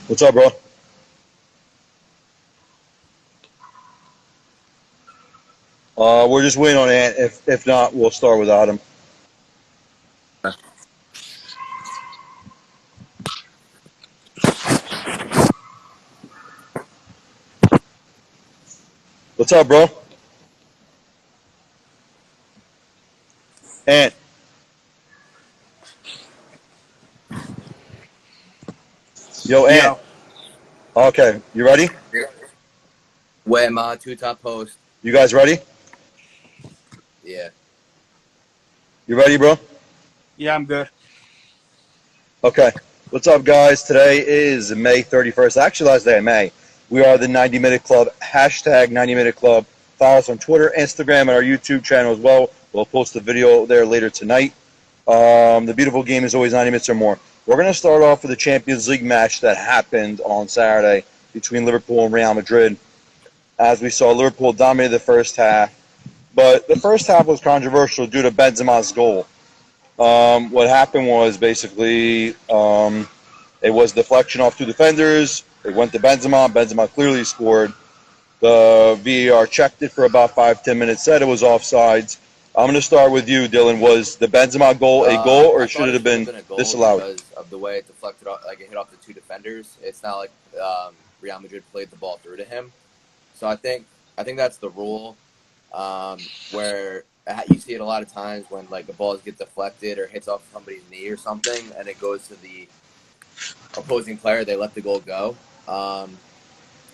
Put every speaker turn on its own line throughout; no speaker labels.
What's up, bro? We're just waiting on Ant. If not, we'll start without him. What's up, bro? Ant. Yo, Ant.
Yo,
Okay, you ready?
Where my two top host.
You guys ready?
Yeah.
You ready, bro?
yeah, I'm good.
Okay. What's up, guys? Today is May 31st. Actually, last day of May. We are the 90-Minute Club. Hashtag 90-Minute Club. Follow us on Twitter, Instagram, and our YouTube channel as well. We'll post a video there later tonight. The beautiful game is always 90 minutes or more. We're going to start off with the Champions League match that happened on Saturday between Liverpool and Real Madrid. As we saw, Liverpool dominated the first half, but the first half was controversial due to Benzema's goal. What happened was basically it was deflection off two defenders. It went to Benzema. Benzema clearly scored. The VAR checked it for about 5-10 minutes, said it was offsides. I'm going to start with you, Dylan. Was the Benzema goal a goal, or
I
should
thought
it have
should
been
a goal
disallowed?
because of the way it deflected off, like it hit off the two defenders. It's not like Real Madrid played the ball through to him. So I think that's the rule, where you see it a lot of times when like the balls get deflected or hits off somebody's knee or something, and it goes to the opposing player. They let the goal go.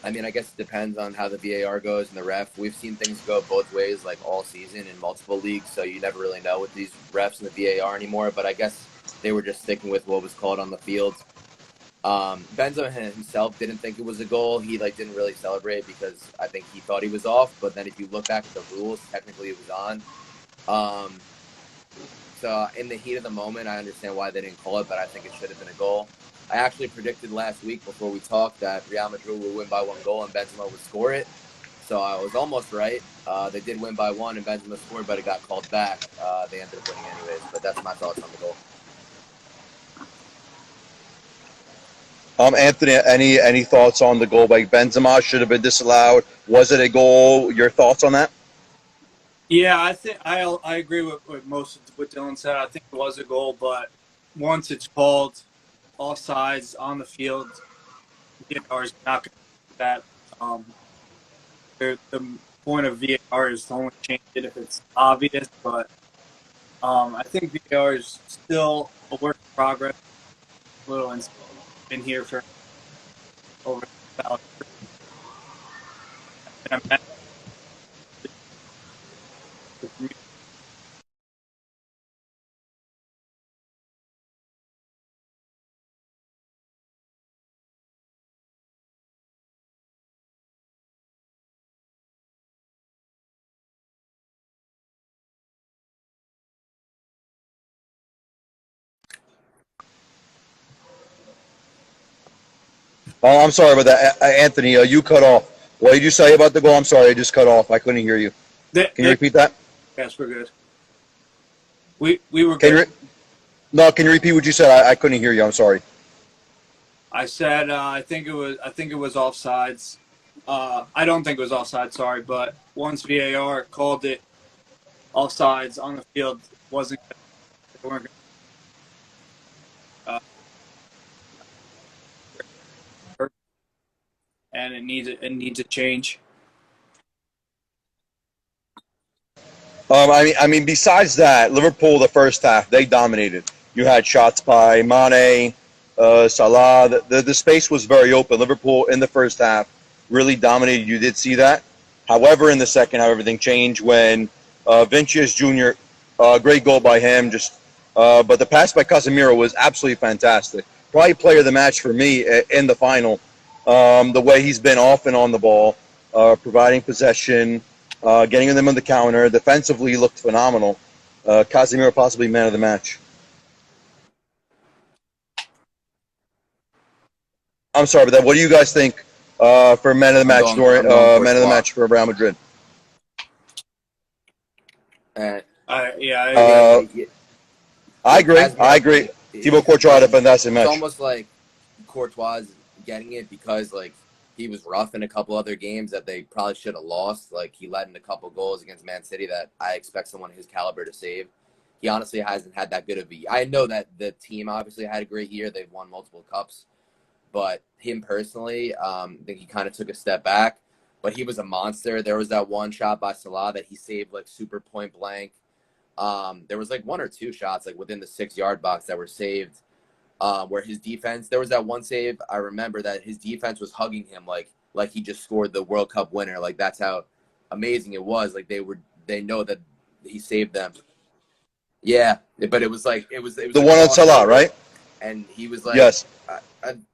I mean, I guess it depends on how the VAR goes and the ref. We've seen things go both ways, like all season in multiple leagues, so you never really know with these refs and the VAR anymore. But I guess they were just sticking with what was called on the field. Benzema himself didn't think it was a goal. He didn't really celebrate because I think he thought he was off. But then if you look back at the rules, technically it was on. So in the heat of the moment, I understand why they didn't call it, but I think it should have been a goal. I actually predicted last week before we talked that Real Madrid would win by one goal and Benzema would score it. So I was almost right. They did win by one and Benzema scored, but it got called back. They ended up winning anyways. But that's my thoughts on the goal.
Anthony, any thoughts on the goal by Benzema? Should have been disallowed. Was it a goal? Your thoughts on that?
Yeah, I think I agree with most of what Dylan said. I think it was a goal, but once it's called offsides on the field, VAR is not going to do that. The point of VAR is to only change it if it's obvious, but I think VAR is still a work in progress. Little and been here for over about. And I'm
Oh, I'm sorry about that, Anthony. You cut off. What did you say about the goal? I'm sorry, I just cut off. I couldn't hear you. Can you repeat that?
Yes, we're good. We were
Can
good.
you? No, can you repeat what you said? I couldn't hear you. I'm sorry.
I said I think it was offsides. I don't think it was offside. Sorry, but once VAR called it offsides on the field, wasn't they weren't and it needs a change.
I mean, besides that, Liverpool the first half they dominated. You had shots by Mane, Salah. The space was very open. Liverpool in the first half really dominated. You did see that. However, in the second half, everything changed when Vinicius Jr. Great goal by him. But the pass by Casemiro was absolutely fantastic. Probably player of the match for me in the final. The way he's been off and on the ball, providing possession, getting them on the counter. Defensively, he looked phenomenal. Casemiro possibly man of the match. I'm sorry, but that. What do you guys think for man of the match during
I'm going
man of the
Courtois.
match for Real Madrid?
And
I
Uh,
agree.
I agree. I
Casemiro,
agree. Thibaut Courtois had a fantastic
it's
match.
almost like Courtois' getting it because like he was rough in a couple other games that they probably should have lost. Like he let in a couple goals against Man City that I expect someone his caliber to save. He honestly hasn't had that good of a. I know that the team obviously had a great year. They've won multiple cups, but him personally, I think he kind of took a step back. But he was a monster. There was that one shot by Salah that he saved like super point blank. There was like one or two shots like within the 6-yard box that were saved. Where his defense, there was that one save I remember that his defense was hugging him like he just scored the World Cup winner. Like that's how amazing it was. Like they know that he saved them. Yeah, but it was like it was
The
a
one on Salah,
crossover,
right?
and he was like,
Yes.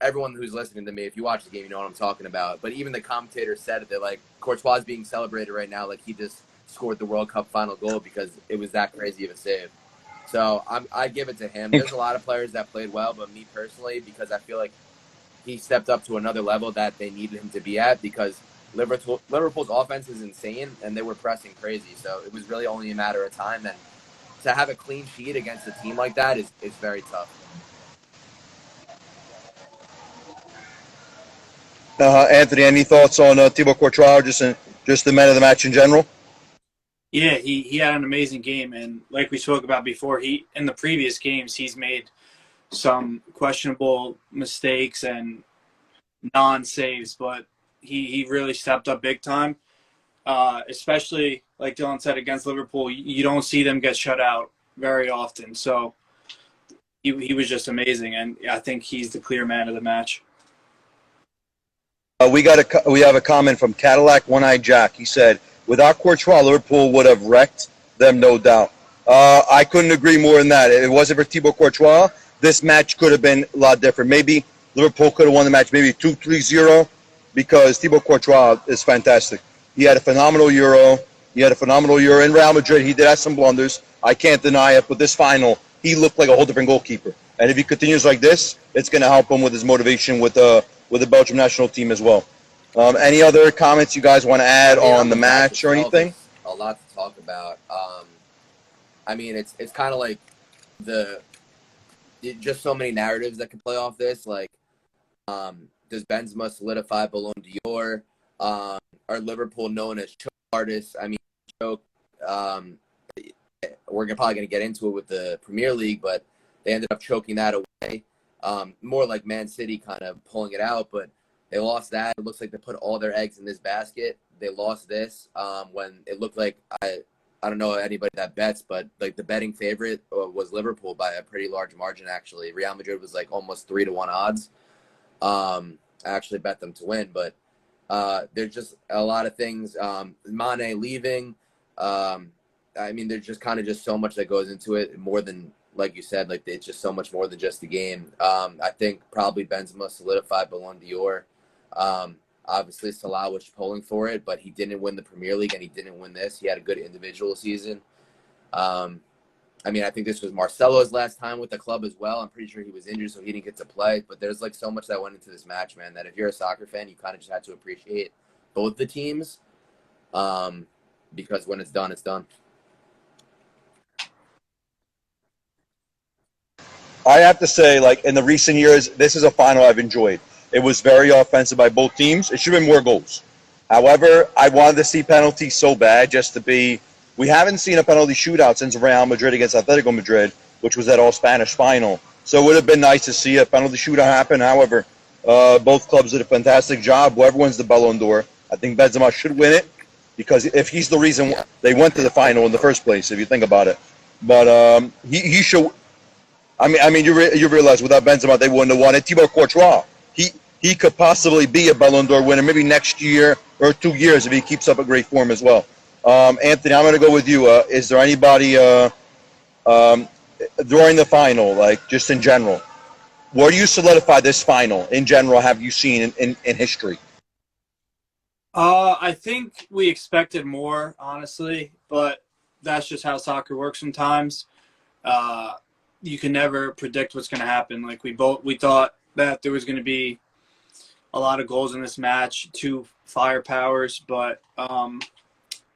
everyone who's listening to me, if you watch the game, you know what I'm talking about. But even the commentator said it. They're like, Courtois is being celebrated right now like he just scored the World Cup final goal because it was that crazy of a save. So I give it to him. There's a lot of players that played well, but me personally, because I feel like he stepped up to another level that they needed him to be at because Liverpool's offense is insane, and they were pressing crazy. So it was really only a matter of time. And to have a clean sheet against a team like that is very tough.
Anthony, any thoughts on Thibaut Courtois, just the man of the match in general?
Yeah, he had an amazing game, and like we spoke about before, in the previous games he's made some questionable mistakes and non-saves, but he really stepped up big time. Especially like Dylan said against Liverpool, you don't see them get shut out very often. So he was just amazing, and I think he's the clear man of the match.
We have a comment from Cadillac One Eye Jack. He said, "Without Courtois, Liverpool would have wrecked them, no doubt." I couldn't agree more than that. If it wasn't for Thibaut Courtois, this match could have been a lot different. Maybe Liverpool could have won the match, maybe 2-3-0, because Thibaut Courtois is fantastic. He had a phenomenal Euro. He had a phenomenal Euro in Real Madrid. He did have some blunders. I can't deny it. But this final, he looked like a whole different goalkeeper. And if he continues like this, it's going to help him with his motivation with the Belgium national team as well. Any other comments you guys want to add on the match or anything?
A lot to talk about. I mean, it's kind of like just so many narratives that can play off this. Like, does Benzema solidify Ballon d'Or? Are Liverpool known as choke artists? I mean, choke. We're probably going to get into it with the Premier League, but they ended up choking that away. More like Man City kind of pulling it out, but they lost that. It looks like they put all their eggs in this basket. They lost this when it looked like I don't know anybody that bets, but like the betting favorite was Liverpool by a pretty large margin. Actually, Real Madrid was like almost 3-1 odds. I actually bet them to win, but there's just a lot of things. Mane leaving. I mean, there's just kind of just so much that goes into it, more than, like you said, like it's just so much more than just the game. I think probably Benzema solidified Ballon d'Or. Obviously, Salah was polling for it, but he didn't win the Premier League and he didn't win this. He had a good individual season. I mean, I think this was Marcelo's last time with the club as well. I'm pretty sure he was injured, so he didn't get to play. But there's like so much that went into this match, man, that if you're a soccer fan, you kind of just had to appreciate both the teams because when it's done, it's done.
I have to say, like, in the recent years, this is a final I've enjoyed. It was very offensive by both teams. It should have been more goals. However, I wanted to see penalties so bad just to be. We haven't seen a penalty shootout since Real Madrid against Atletico Madrid, which was that all-Spanish final. So it would have been nice to see a penalty shootout happen. However, both clubs did a fantastic job. Whoever wins the Ballon d'Or, I think Benzema should win it because if he's the reason they went to the final in the first place, if you think about it. But he should. I mean, you realize without Benzema they wouldn't have won it. Thibaut Courtois, he could possibly be a Ballon d'Or winner maybe next year or 2 years if he keeps up a great form as well. Anthony, I'm going to go with you. Is there anybody during the final, like just in general, where do you solidify this final in general? Have you seen in history?
I think we expected more, honestly, but that's just how soccer works sometimes. You can never predict what's going to happen. Like we thought that there was going to be a lot of goals in this match, 2 firepowers, but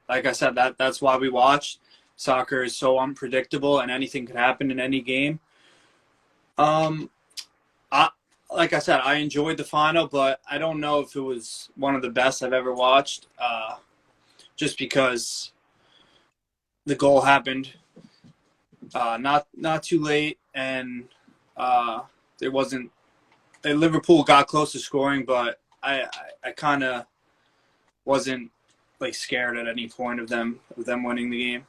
like I said, that's why we watched. Soccer is so unpredictable, and anything could happen in any game. A like I said, I enjoyed the final, but I don't know if it was one of the best I've ever watched. Just because the goal happened not too late, and it wasn't. And Liverpool got close to scoring, but I kind of wasn't like scared at any point of them winning the game.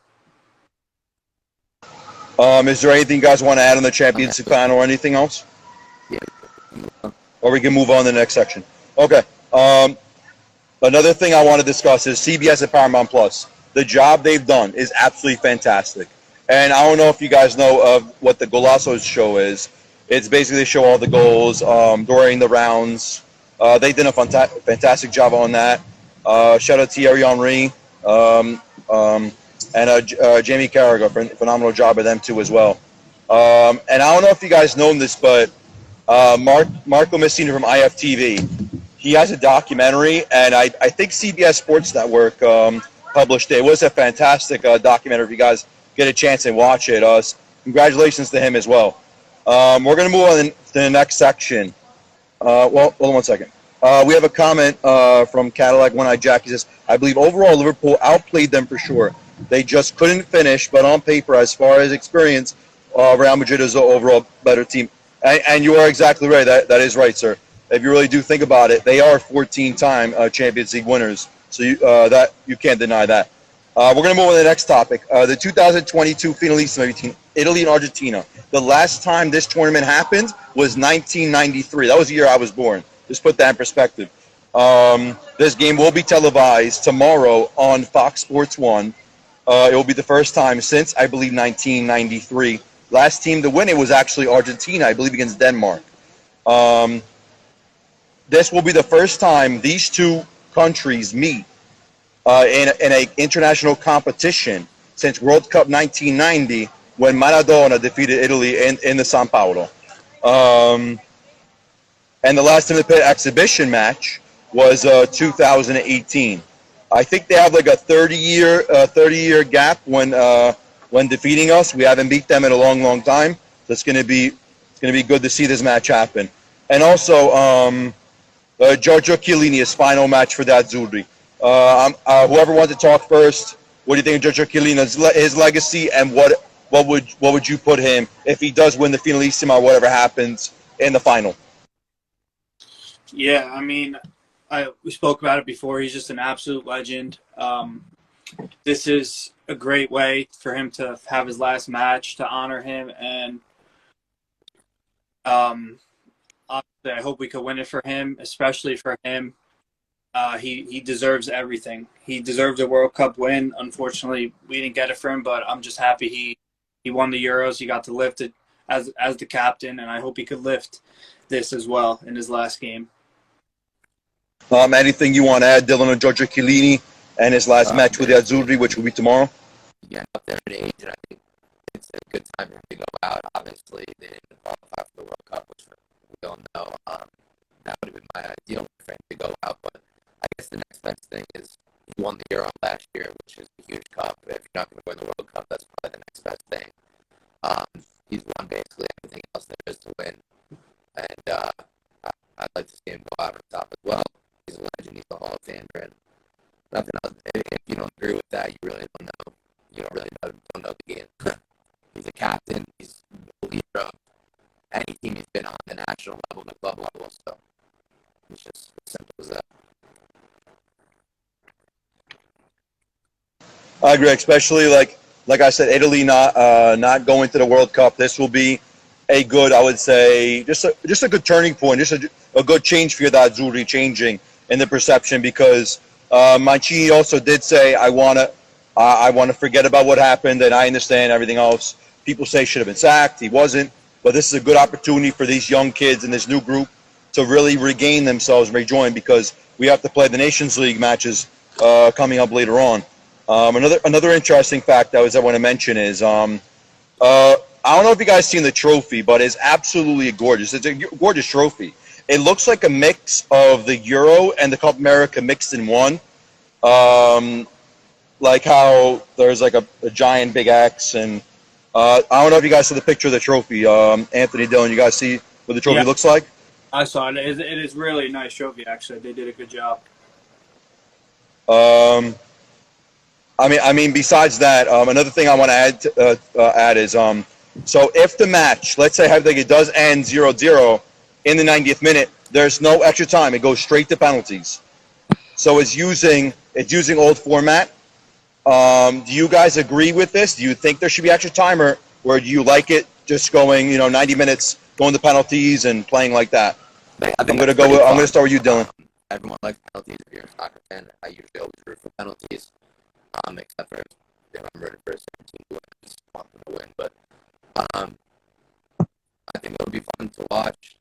Is there anything you guys want to add on the Champions League final or anything else?
Yeah.
Or we can move on to the next section. Okay. Another thing I want to discuss is CBS and Paramount Plus. The job they've done is absolutely fantastic. And I don't know if you guys know of what the Golasso show is. It's basically they show all the goals during the rounds. They did a fantastic job on that. Shout out to Thierry Henry and Jamie Carragher for a phenomenal job of them too as well. And I don't know if you guys know this, but Marco Messina from IFTV, he has a documentary, and I think CBS Sports Network published it. It was a fantastic documentary. If you guys get a chance and watch it, congratulations to him as well. We're going to move on to the next section. Well, hold on one second. We have a comment from Cadillac One Eye Jack. He says, I believe overall Liverpool outplayed them for sure. They just couldn't finish, but on paper, as far as experience, Real Madrid is the overall better team. And you are exactly right. That is right, sir. If you really do think about it, they are 14-time Champions League winners. So that you can't deny that. We're going to move on to the next topic. The 2022 Finalissima between Italy and Argentina. The last time this tournament happened was 1993. That was the year I was born. Just put that in perspective. This game will be televised tomorrow on Fox Sports 1. It will be the first time since, I believe, 1993. Last team to win it was actually Argentina, I believe, against Denmark. This will be the first time these two countries meet in an international competition since World Cup 1990, when Maradona defeated Italy in the San Paolo. And the last time they played an exhibition match was 2018. I think they have like a 30-year gap when defeating us. We haven't beat them in a long time. So it's going to be good to see this match happen. And also, Giorgio Chiellini's final match for the Azzurri. Whoever wants to talk first, what do you think of Giorgio Chiellini's his legacy, and what would you put him if he does win the Finalissima or whatever happens in the final?
Yeah, I mean, we spoke about it before. He's just an absolute legend. This is a great way for him to have his last match to honor him, and obviously, I hope we could win it for him, especially for him. He deserves everything. He deserves a World Cup win. Unfortunately, we didn't get it for him, but I'm just happy he won the Euros. He got to lift it as the captain, and I hope he could lift this as well in his last game.
Anything you want to add, Dylan, on Giorgio Chiellini and his last match with the Azzurri, which will be tomorrow?
Yeah, up there in age, and I think it's a good time for him to go out. Obviously, they didn't qualify for the World Cup, which we don't know. That would have been my ideal for him to go out, but I guess the next best thing is he won the Euro last year, which is a huge cup. If you're not going to win the World Cup, that's probably the next best thing. He's won basically everything else there is to win, and I'd like to see him go out on top as well. He's a legend. He's a Hall of Famer, and nothing else. If you don't agree with that, you really don't know. You don't know the game. He's a captain. He's the leader of any team he's been on, the national level, the club level. So it's just as simple as that.
I agree, especially like I said, Italy not going to the World Cup. This will be a good, I would say, just a good turning point, just a good change for the Azzurri, changing in the perception, because Mancini also did say, I want to forget about what happened, and I understand everything else. People say he should have been sacked. He wasn't. But this is a good opportunity for these young kids in this new group to really regain themselves and rejoin, because we have to play the Nations League matches coming up later on. Another interesting fact I want to mention is I don't know if you guys seen the trophy, but it's absolutely gorgeous. It's a gorgeous trophy. It looks like a mix of the Euro and the Copa America mixed in one. Like how there's like a giant big X, and I don't know if you guys saw the picture of the trophy. Anthony, Dylan, you guys see what the trophy looks like?
I saw it. It is really a nice trophy, actually. They did a good job.
Um, I mean, besides that, another thing I want to add is, so if the match, let's say, it does end 0-0 in the 90th minute, there's no extra time. It goes straight to penalties. So it's using old format. Do you guys agree with this? Do you think there should be extra time, or do you like it just going, 90 minutes, going to penalties and playing like that?
I think
I'm gonna
that's pretty
go. I'm
fun.
gonna start with you, Dylan.
Everyone likes penalties. If you're a soccer fan, I usually always root for penalties. Except for if I'm rooting for a certain team to win, I just want them to win. But um, I think it'll be fun to watch.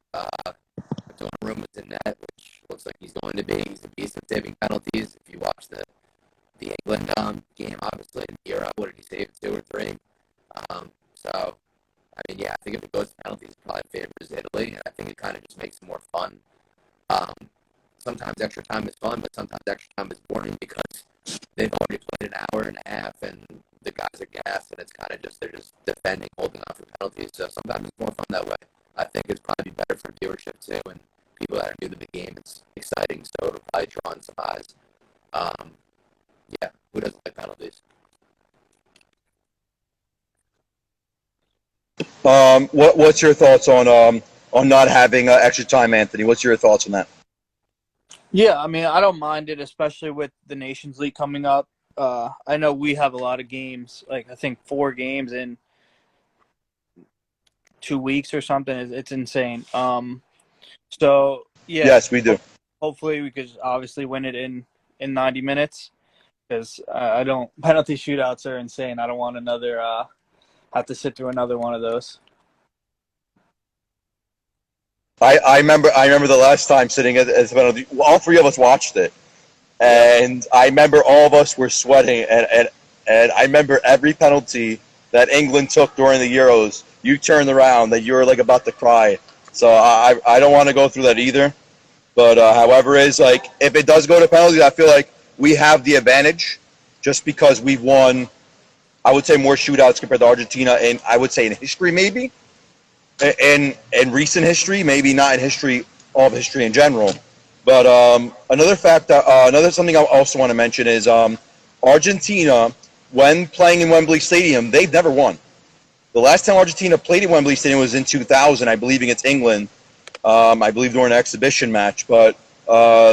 Donnarumma's in net, which looks like he's going to be. He's a beast at saving penalties. If you watch the England game, obviously in the Euro, what did he save? 2 or 3. So I mean, yeah, I think if it goes to penalties, it probably favors Italy, and I think it kind of just makes it more fun. Um, Sometimes extra time is fun, but sometimes extra time is boring because they've already played an hour and a half, and the guys are gassed, and it's kind of just they're just defending, holding on for penalties. So sometimes it's more fun that way. I think it's probably better for viewership too, and people that are new to the game. It's exciting, so it'll probably draw in some eyes. Um, yeah, who doesn't like penalties?
What's your thoughts on not having extra time, Anthony? What's your thoughts on that?
Yeah, I mean, I don't mind it, especially with the Nations League coming up. I know we have a lot of games, like I think 4 games in 2 weeks or something. It's insane. So yeah,
Yes, we do.
hopefully we could obviously win it in 90 minutes because I don't penalty shootouts are insane. I don't want another have to sit through another one of those.
I remember the last time sitting at the penalty. All 3 of us watched it, and I remember all of us were sweating, and I remember every penalty that England took during the Euros. You turned around that you were like about to cry. So I don't want to go through that either. But however, is like if it does go to penalties, I feel like we have the advantage, just because we've won. I would say more shootouts compared to Argentina, and I would say in history maybe, in recent history, maybe not in history, all of history in general. But another fact, another something I also want to mention is Argentina, when playing in Wembley Stadium, they've never won. The last time Argentina played at Wembley Stadium was in 2000, I believe, against England. I believe during an exhibition match, but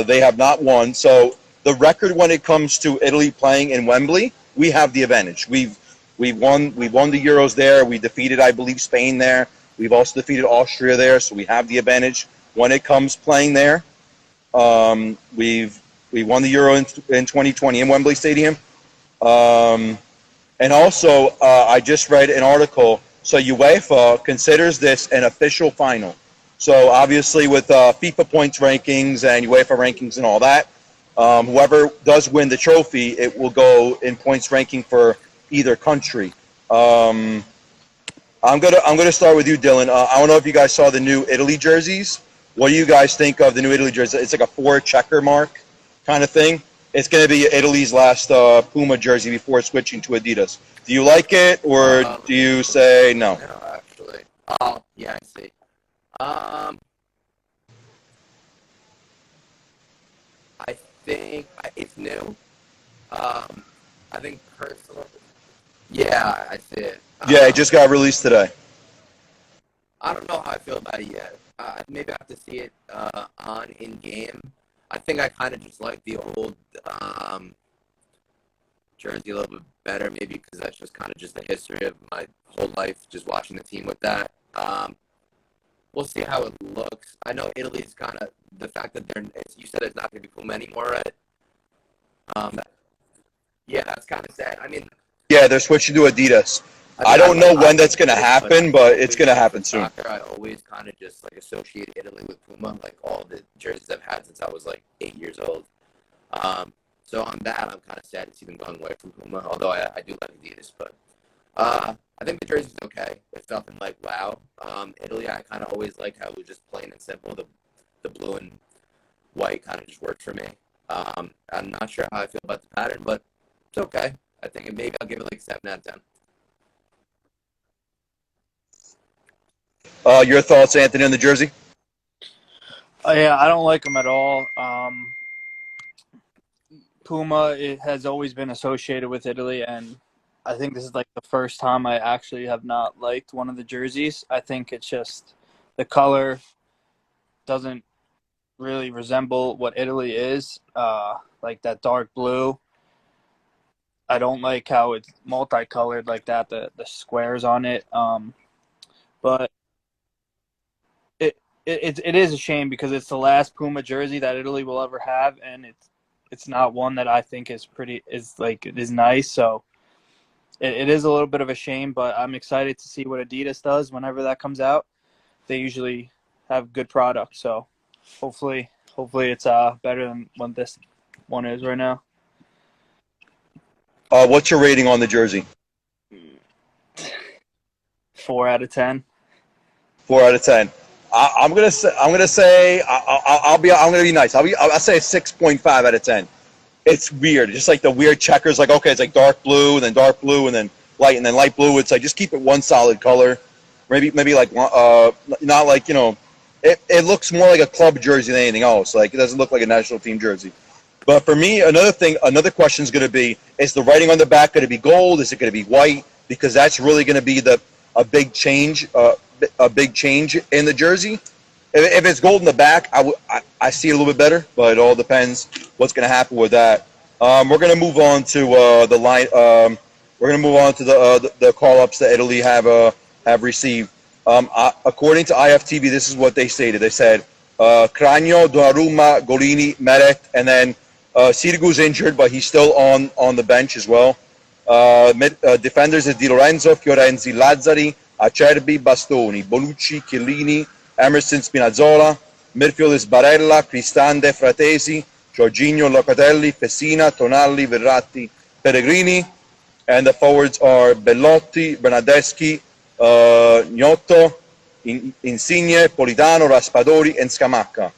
they have not won. So the record when it comes to Italy playing in Wembley, we have the advantage. We've won the Euros there. We defeated, I believe, Spain there. We've also defeated Austria there, so we have the advantage when it comes playing there. We won the Euro in 2020 in Wembley Stadium. And also, I just read an article. So UEFA considers this an official final. So obviously, with FIFA points rankings and UEFA rankings and all that, whoever does win the trophy, it will go in points ranking for either country. I'm gonna start with you, Dylan. I don't know if you guys saw the new Italy jerseys. What do you guys think of the new Italy jersey? It's like a 4 checker mark kind of thing. It's going to be Italy's last Puma jersey before switching to Adidas. Do you like it, or do you say no?
No, actually. Oh, yeah, I see. Um, I think it's new. I think personally, yeah, I see it.
Yeah, it just got released today.
I don't know how I feel about it yet. Maybe I have to see it on in game. I think I kind of just like the old jersey a little bit better, maybe because that's just kind of just the history of my whole life, just watching the team with that. We'll see how it looks. I know Italy's kind of the fact that you said it's not going to be Puma anymore, right? Um, yeah, that's kind of sad. I mean,
Yeah, they're switching to Adidas.
I
I
mean,
don't know when that's going to happen, but it's going to happen soon.
Soccer, I always kind of just like associate Italy with Puma, like all the jerseys I've had since I was like 8 years old. So on that, I'm kind of sad to see them going away from Puma, although I do like Adidas. But I think the jersey's okay. It's nothing like wow. Italy, I kind of always liked how it was just plain and simple. The blue and white kind of just worked for me. I'm not sure how I feel about the pattern, but it's okay. I think maybe I'll give it like 7 out of 10.
Your thoughts, Anthony, on the jersey?
Yeah, I don't like them at all. Puma, it has always been associated with Italy, and I think this is like the first time I actually have not liked one of the jerseys. I think it's just the color doesn't really resemble what Italy is. Like that dark blue. I don't like how it's multicolored like that. The squares on it. But it is a shame because it's the last Puma jersey that Italy will ever have, and it's not one that I think is nice. So it is a little bit of a shame, but I'm excited to see what Adidas does whenever that comes out. They usually have good products, so hopefully it's better than what this one is right now.
What's your rating on the jersey?
4 out of 10.
4 out of 10. I'm gonna say I'm gonna be nice. I'll say a 6.5 out of 10. It's weird. Just like the weird checkers. Like, okay, it's like dark blue and then dark blue and then light blue. It's like just keep it one solid color. Maybe like not like it looks more like a club jersey than anything else. Like it doesn't look like a national team jersey. But for me, another question is going to be: is the writing on the back going to be gold? Is it going to be white? Because that's really going to be a big change, a big change in the jersey. If it's gold in the back, I see it a little bit better, but it all depends what's going to happen with that. We're going to move on to the line. We're going to move on to the call ups that Italy have received. According to IFTV, this is what they stated. They said Cragno, Donnarumma, Golini, Meret, and then Sirigu's injured, but he's still on the bench as well. Defenders is Di Lorenzo, Fiorenzi, Lazzari, Acerbi, Bastoni, Bonucci, Chiellini, Emerson, Spinazzola. Midfield is Barella, Cristante, Fratesi, Jorginho, Locatelli, Fessina, Tonali, Verratti, Pellegrini. And the forwards are Bellotti, Bernardeschi, Gnotto, Insigne, Politano, Raspadori, and Scamacca.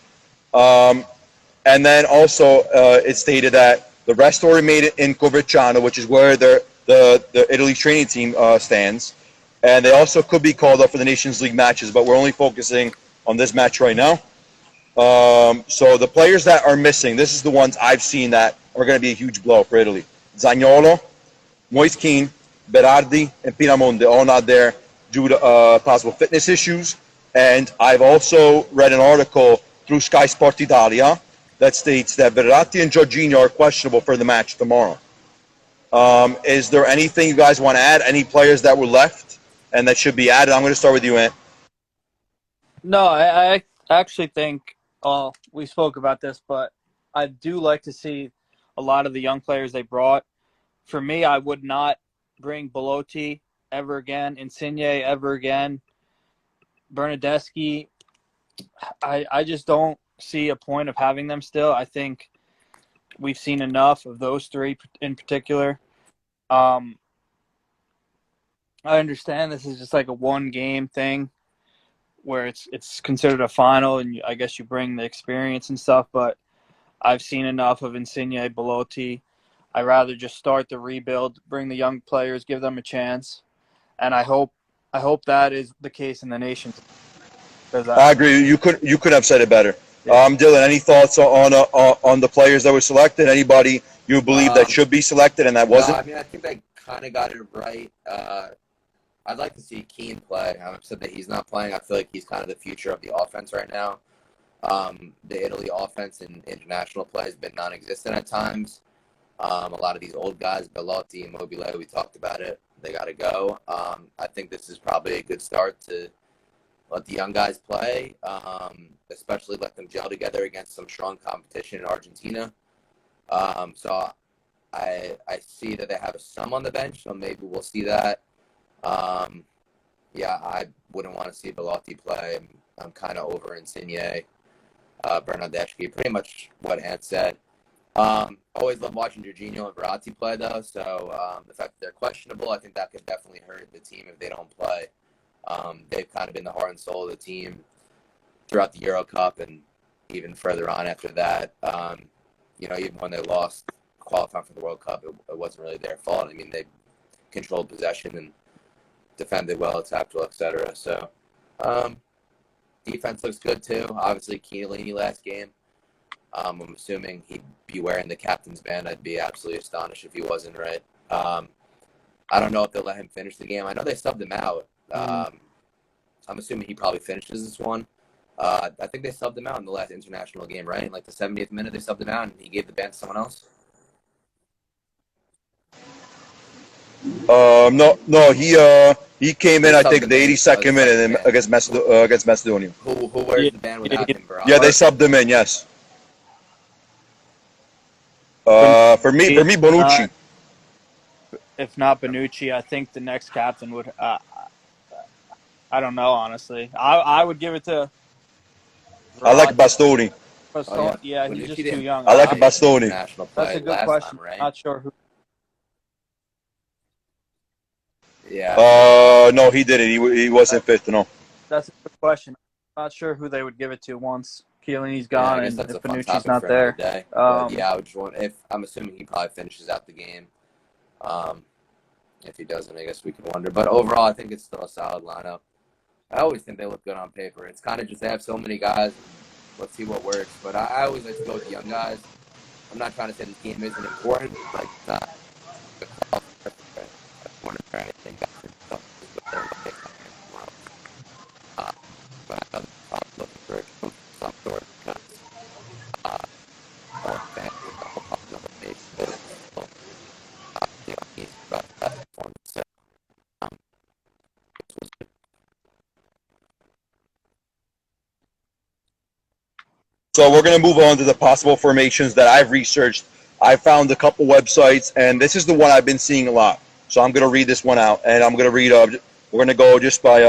And then also it stated that the rest are made in Coverciano, which is where the Italy training team stands. And they also could be called up for the Nations League matches, but we're only focusing on this match right now. So the players that are missing, this is the ones I've seen that are going to be a huge blow for Italy. Zaniolo, Moise Kean, Berardi, and Pinamonte all not there due to possible fitness issues. And I've also read an article through Sky Sport Italia that states that Verratti and Jorginho are questionable for the match tomorrow. Is there anything you guys want to add? Any players that were left and that should be added? I'm going to start with you, Ant.
No, I actually think we spoke about this, but I do like to see a lot of the young players they brought. For me, I would not bring Belotti ever again, Insigne ever again, Bernardeschi. I just don't see a point of having them still. I think we've seen enough of those three in particular. I understand this is just like a one-game thing where it's considered a final, and I guess you bring the experience and stuff, but I've seen enough of Insigne, Belotti. I'd rather just start the rebuild, bring the young players, give them a chance, and I hope that is the case in the Nations.
I agree. You could have said it better.
Yeah.
Dylan, any thoughts on the players that were selected? Anybody you believe that should be selected and that wasn't?
No, I mean, I think they kind of got it right. I'd like to see Keane play. I'm upset that he's not playing. I feel like he's kind of the future of the offense right now. The Italy offense in international play has been non-existent at times. A lot of these old guys, Bellotti and Mobile, we talked about it. They got to go. I think this is probably a good start to let the young guys play, especially let them gel together against some strong competition in Argentina. So I see that they have some on the bench, so maybe we'll see that. Yeah, I wouldn't want to see Bellotti play. I'm kind of over Insigne, Bernardeschi, pretty much what Ant said. Always love watching Jorginho and Verratti play, though, so the fact that they're questionable, I think that could definitely hurt the team if they don't play. They've kind of been the heart and soul of the team throughout the Euro Cup and even further on after that. Even when they lost qualifying for the World Cup, it wasn't really their fault. I mean, they controlled possession and defended well, attacked well, etc. So, Defense looks good too. Obviously, Chiellini last game. I'm assuming he'd be wearing the captain's band. I'd be absolutely astonished if he wasn't, right? I don't know if they'll let him finish the game. I know they subbed him out. I'm assuming he probably finishes this one. I think they subbed him out in the last international game, right? In like the 70th minute, they subbed him out, and he gave the band to someone else.
No, he came in,
They
I
subbed
think,
him
the
in.
82nd
They subbed
minute
him in.
against Macedonia.
Who wears
Yeah,
the band
yeah,
without
yeah.
him, bro?
Yeah, they subbed him in. Yes. For me, Bonucci.
If not Bonucci, I think the next captain would. I don't know, honestly. I would give it to
I like
Verratti.
Bastoni.
Oh yeah,
Yeah, he's
Bonucci
just too
didn't
young.
I like
play in
Bastoni.
international
That's
play
a good
last
question.
time, right?
Not sure who.
Yeah.
No, he didn't. He wasn't fit. No.
That's a good question. Not sure who they would give it to once Chiellini's
Yeah, I
gone
guess
and
that's
if
a fun
Bonucci's
topic
not
for another
there.
day. But yeah, I would just want if I'm assuming he probably finishes out the game. If he doesn't, I guess we can wonder. But overall, I think it's still a solid lineup. I always think they look good on paper. It's kind of just they have so many guys. Let's see what works. But I always like to go with the young guys. I'm not trying to say this game isn't important. Like it's not a qualifier or anything. But I'm looking for some sort because all fans are all popping up on Facebook. So, he's about that performance. So,
So we're going to move on to the possible formations that I've researched. I found a couple websites, and this is the one I've been seeing a lot. So I'm going to read this one out, and I'm going to read. We're going to go just by.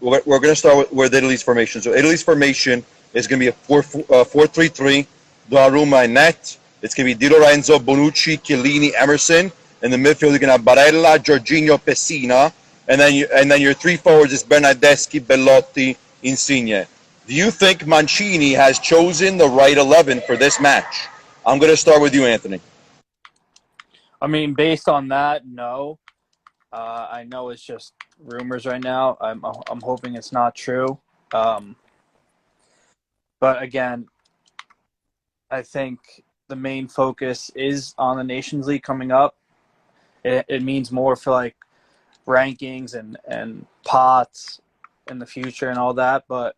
We're going to start with Italy's formation. So Italy's formation is going to be a 4-3-3. Donnarumma in net. It's going to be Di Lorenzo, Bonucci, Chiellini, Emerson. In the midfield, you're going to have Barella, Jorginho, Pessina, and then your three forwards is Bernardeschi, Bellotti, Insigne. Do you think Mancini has chosen the right 11 for this match? I'm going to start with you, Anthony.
I mean, based on that, no. I know it's just rumors right now. I'm hoping it's not true. But again, I think the main focus is on the Nations League coming up. It means more for like rankings and pots in the future and all that. But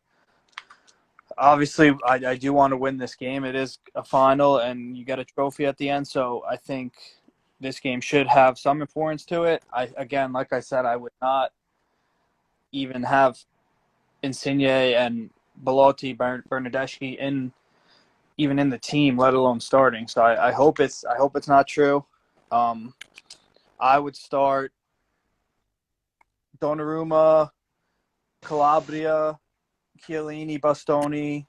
obviously, I do want to win this game. It is a final, and you get a trophy at the end. So I think this game should have some importance to it. Again, like I said, I would not even have Insigne and Bellotti, Bernardeschi even in the team, let alone starting. So I hope it's not true. I would start Donnarumma, Calabria, Chiellini, Bastoni,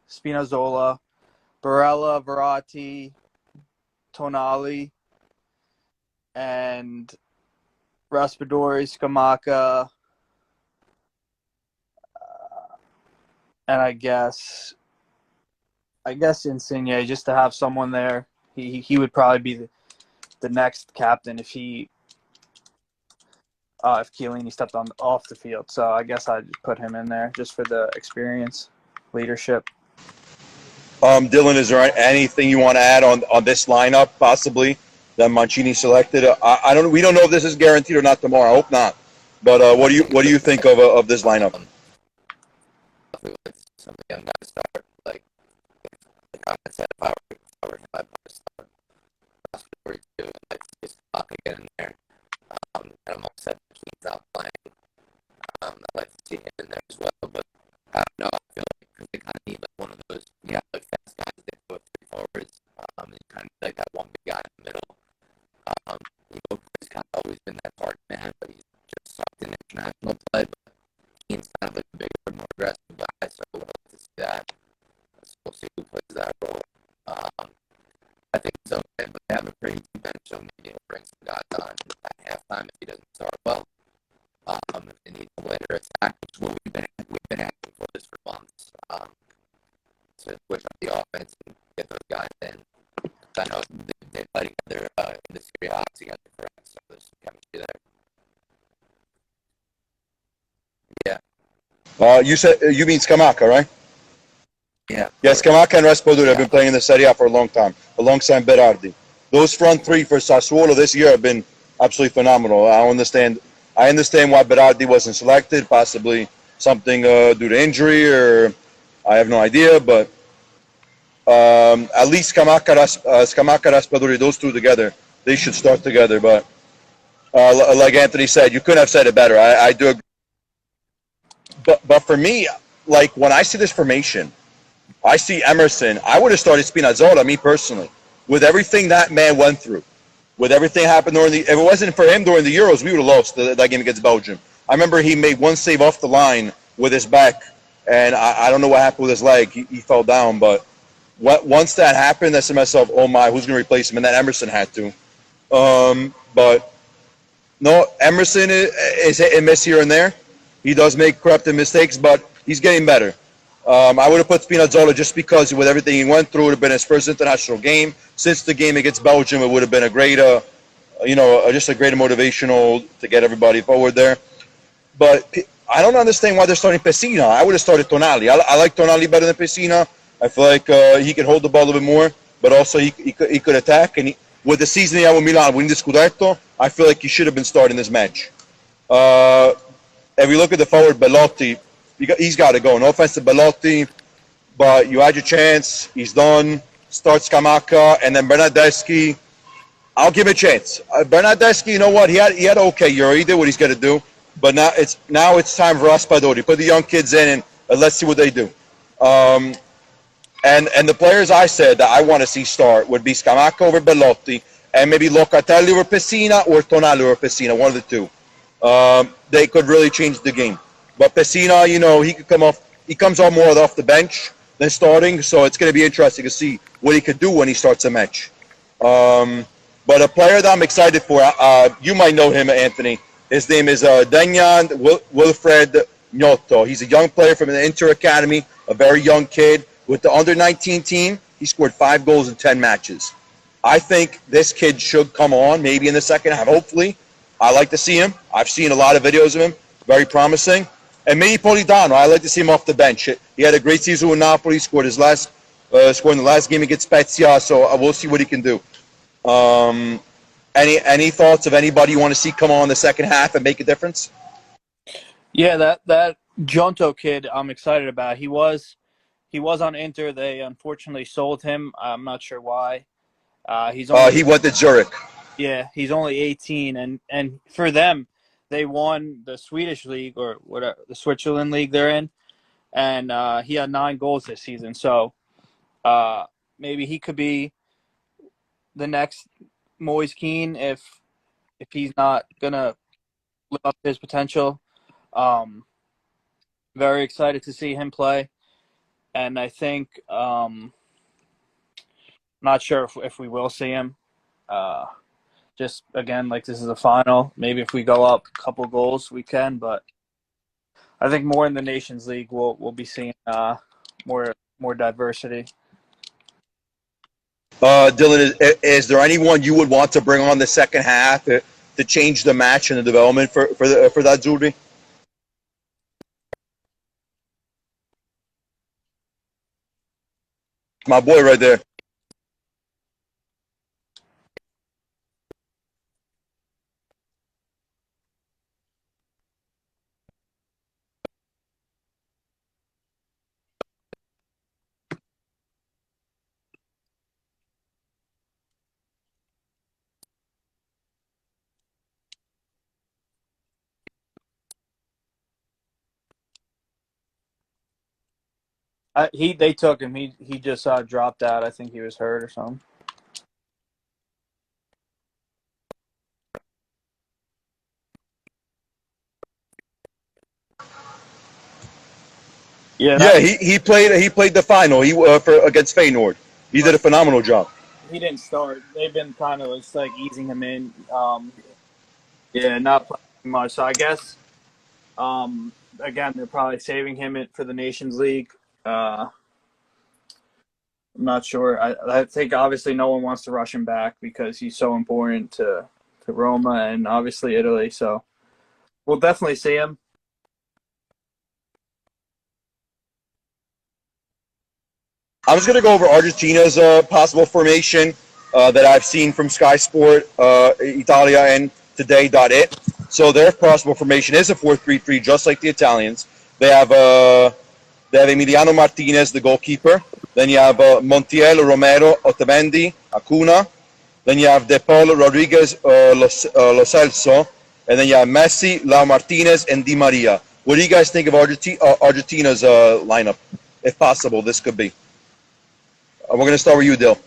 Spinazzola, Barella, Verratti, Tonali, and Raspadori, Scamacca, and I guess Insigne, just to have someone there. He would probably be the next captain if Chiellini stepped off the field. So I guess I'd put him in there just for the experience, leadership.
Dylan, is there anything you want to add on this lineup possibly that Mancini selected? I don't. We don't know if this is guaranteed or not tomorrow. I hope not. But what do you think of this lineup?
Some of the young guys start like I said, if I were him, I'd probably start Raspadori too, and like just lock again in there. And I'm upset that he's not playing. I'd like to see him in there as well, but I don't know. I feel like because they kind of need like one of those, like fast guys that go three forwards, and kind of like that one big guy in the middle. He's kind of always been that hard man, but he's just sucked in international play. But he's kind of like a bigger, more aggressive guy, so we'll have to see that. So we'll see who plays that role. I think it's okay, but they have a pretty deep bench, so maybe he'll bring some guys on at halftime if he doesn't start well. If they need a later attack, which we've been asking for this for months, to switch up the offense and get those guys in. I know they play together in the Serie A together, correct? So there's some chemistry there. Yeah.
You mean Scamacca, right?
Yeah, of
Yes,
course.
Scamacca and Raspadori have
Yeah.
been playing in the Serie A for a long time, alongside Berardi. Those front three for Sassuolo this year have been absolutely phenomenal. I understand why Berardi wasn't selected, possibly something due to injury, or I have no idea, but at least Scamacca, Raspadori, those two together, they should start together. But like Anthony said, you couldn't have said it better. I do agree. But for me, like when I see this formation, I see Emerson. I would have started Spinazzola, me personally, with everything that man went through, with everything happened during the. If it wasn't for him during the Euros, we would have lost that game against Belgium. I remember he made one save off the line with his back, and I don't know what happened with his leg. He fell down, but once that happened, I said to myself, "Oh my, who's going to replace him?" And then Emerson had to. But no, Emerson is hit and miss here and there. He does make corrupted mistakes, but he's getting better. I would have put Spinazzola just because with everything he went through, it would have been his first international game. Since the game against Belgium, it would have been a great, just a great motivational to get everybody forward there. But I don't understand why they're starting Pessina. I would have started Tonali. I like Tonali better than Pessina. I feel like he can hold the ball a little bit more, but also he could attack. And with the season he had with Milan, winning the Scudetto, I feel like he should have been starting this match. Uh, if you look at the forward, Belotti, he's got to go. No offense to Belotti, but you had your chance. He's done. Starts Scamacca, and then Bernardeschi. I'll give him a chance. Bernardeschi, you know what? He had okay year. He did what he's got to do. But now it's time for Raspadori. Put the young kids in and let's see what they do. Um, and the players I said that I want to see start would be Scamacca over Bellotti, and maybe Locatelli over Pessina or Tonali over Pessina, one of the two. They could really change the game. But Pessina, he could come off. He comes on more off the bench than starting, so it's going to be interesting to see what he could do when he starts a match. But a player that I'm excited for, you might know him, Anthony. His name is Denyan Wilfred Gnotto. He's a young player from the Inter Academy, a very young kid. With the under-19 team, he scored 5 goals in 10 matches. I think this kid should come on maybe in the second half, hopefully. I like to see him. I've seen a lot of videos of him. Very promising. And maybe Politano. I like to see him off the bench. He had a great season with Napoli. Scored in the last game against Spezia. So we'll see what he can do. Um, any thoughts of anybody you want to see come on in the second half and make a difference?
Yeah, that Jonto kid, I'm excited about. He was on Inter. They unfortunately sold him. I'm not sure why. He's only
He went to Zurich.
he's only 18, and for them, they won the Swedish league or whatever the Switzerland league they're in, and he had 9 goals this season. So maybe he could be the next Moise Keane if he's not gonna live up to his potential. Um, Very excited to see him play, and I think not sure if we will see him. Uh, just again, like this is a final. Maybe if we go up a couple goals, we can. But I think more in the Nations League, we'll be seeing more diversity.
Dylan, is there anyone you would want to bring on the second half to change the match and the development for that Zuri? My boy right there.
They took him. He just dropped out. I think he was hurt or something. Yeah,
Yeah, he played the final. For against Feyenoord. He did a phenomenal job.
he didn't start. They've been kind of just like easing him in. Yeah, not playing much. So I guess again they're probably saving him for the Nations League. I'm not sure. I think obviously no one wants to rush him back because he's so important to Roma and obviously Italy. So we'll definitely see him.
I'm just going to go over Argentina's possible formation that I've seen from Sky Sport Italia and Today.it. So their possible formation is a 4-3-3, just like the Italians. They have Emiliano Martinez, the goalkeeper. Then you have Montiel, Romero, Otamendi, Acuna. Then you have De Paul, Rodriguez, Lo Celso. And then you have Messi, Lau Martinez, and Di Maria. What do you guys think of Argentina's lineup? If possible, this could be. We're going to start with you, Dill.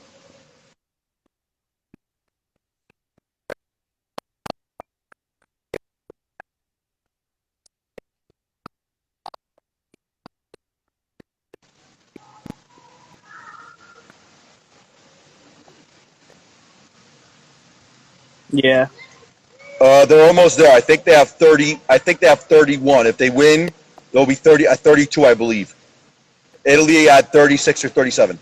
Yeah.
They're almost there. I think they have 30. I think they have 31. If they win, they'll be 30 at 32, I believe. Italy at 36 or 37.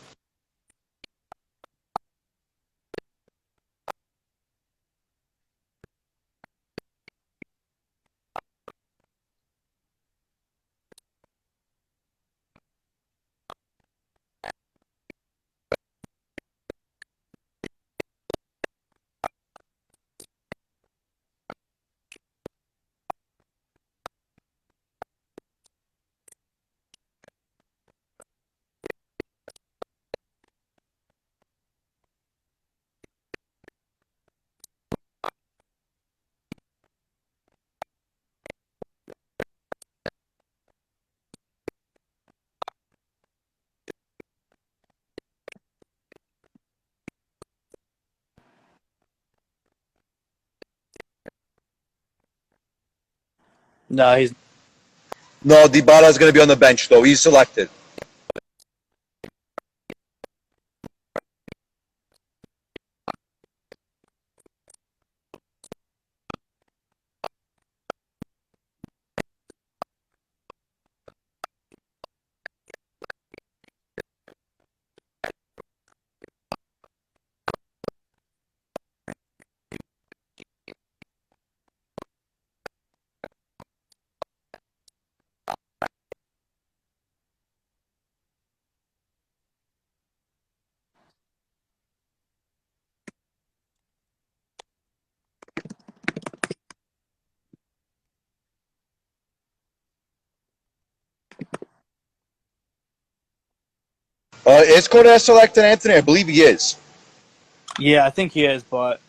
No, he's.
No, Dybala is going to be on the bench, though. He's selected. Is Cortez selected, Anthony? I believe he is.
Yeah, I think he is, but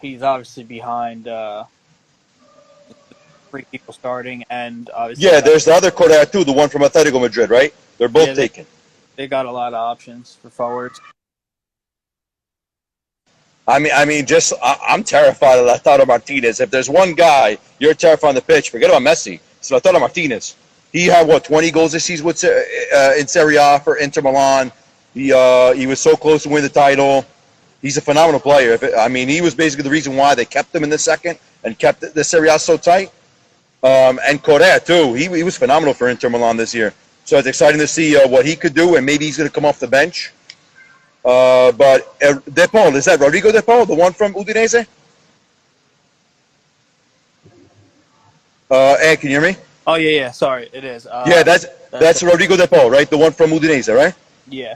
he's obviously behind 3 people starting, and obviously.
Yeah, there's the other Cortez, too, the one from Atletico Madrid, right? They're both taken.
They got a lot of options for forwards.
I'm terrified of Lautaro Martinez. If there's one guy you're terrified on the pitch, forget about Messi. It's Lautaro Martinez. He had, 20 goals this season in Serie A for Inter Milan. He was so close to winning the title. He's a phenomenal player. He was basically the reason why they kept him in the second and kept the Serie A so tight. And Correa, too. He was phenomenal for Inter Milan this year. So it's exciting to see what he could do, and maybe he's going to come off the bench. But De Paul, is that Rodrigo De Paul, the one from Udinese? Ed, can you hear me?
Oh yeah. Sorry, it is.
Yeah, that's Rodrigo De Paul, right? The one from Udinese, right?
Yeah.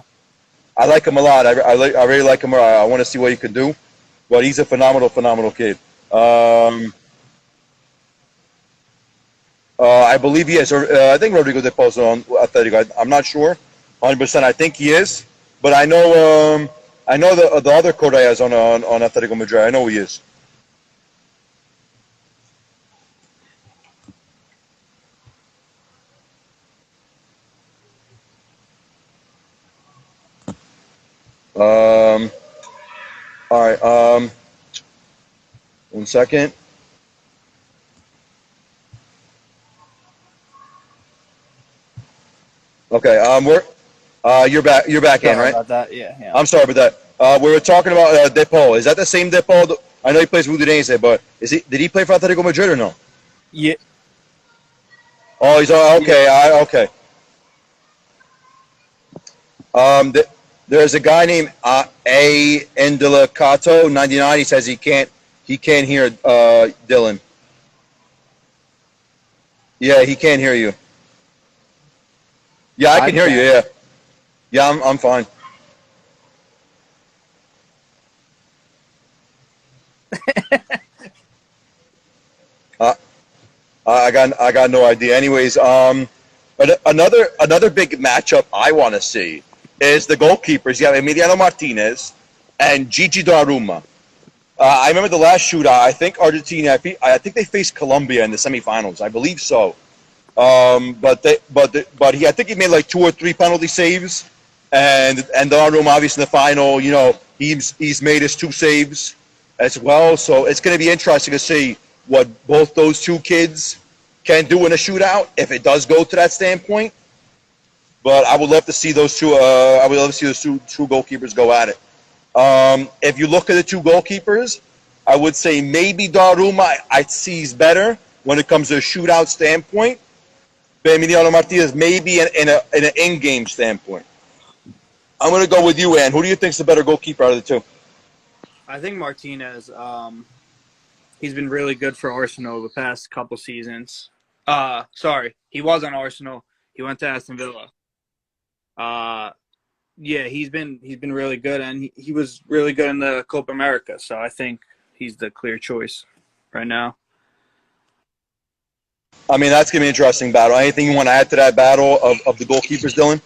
I like him a lot. I really like him. I want to see what he can do. But he's a phenomenal kid. I believe he is. I think Rodrigo De Paul's on Atletico. I'm not sure, 100%. I think he is. But I know the other Correa is on Atletico Madrid. I know he is. All right. 1 second. Okay. You're back. You're back in, right?
About that. Yeah.
I'm sorry about that. We were talking about De Paul. Is that the same De Paul? I know he plays for Udinese, but did he play for Atletico Madrid or no?
Yeah.
Oh, he's okay. Okay. There's a guy named A. Endelicato 99. He says he can't hear Dylan. Yeah, he can't hear you. Yeah, I can hear you. Yeah, I'm fine. Uh, I got no idea. Anyways, but another big matchup I want to see is the goalkeepers. You have Emiliano Martinez and Gigi Donnarumma. I remember the last shootout. I think Argentina. I think they faced Colombia in the semifinals. I believe so. But I think he made like 2 or 3 penalty saves, and Donnarumma obviously in the final. You know, he's made his 2 saves as well. So it's going to be interesting to see what both those 2 kids can do in a shootout if it does go to that standpoint. But I would love to see those two. I would love to see those two goalkeepers go at it. If you look at the 2 goalkeepers, I would say maybe Donnarumma I sees better when it comes to a shootout standpoint. But Emiliano Martinez maybe in an in-game standpoint. I'm going to go with you, Ann. Who do you think's the better goalkeeper out of the 2?
I think Martinez. He's been really good for Arsenal the past couple seasons. Sorry, he was on Arsenal. He went to Aston Villa. Yeah, he's been really good, and he was really good in the Copa America. So I think he's the clear choice right now.
I mean, that's going to be an interesting battle. Anything you want to add to that battle of the goalkeepers, Dylan?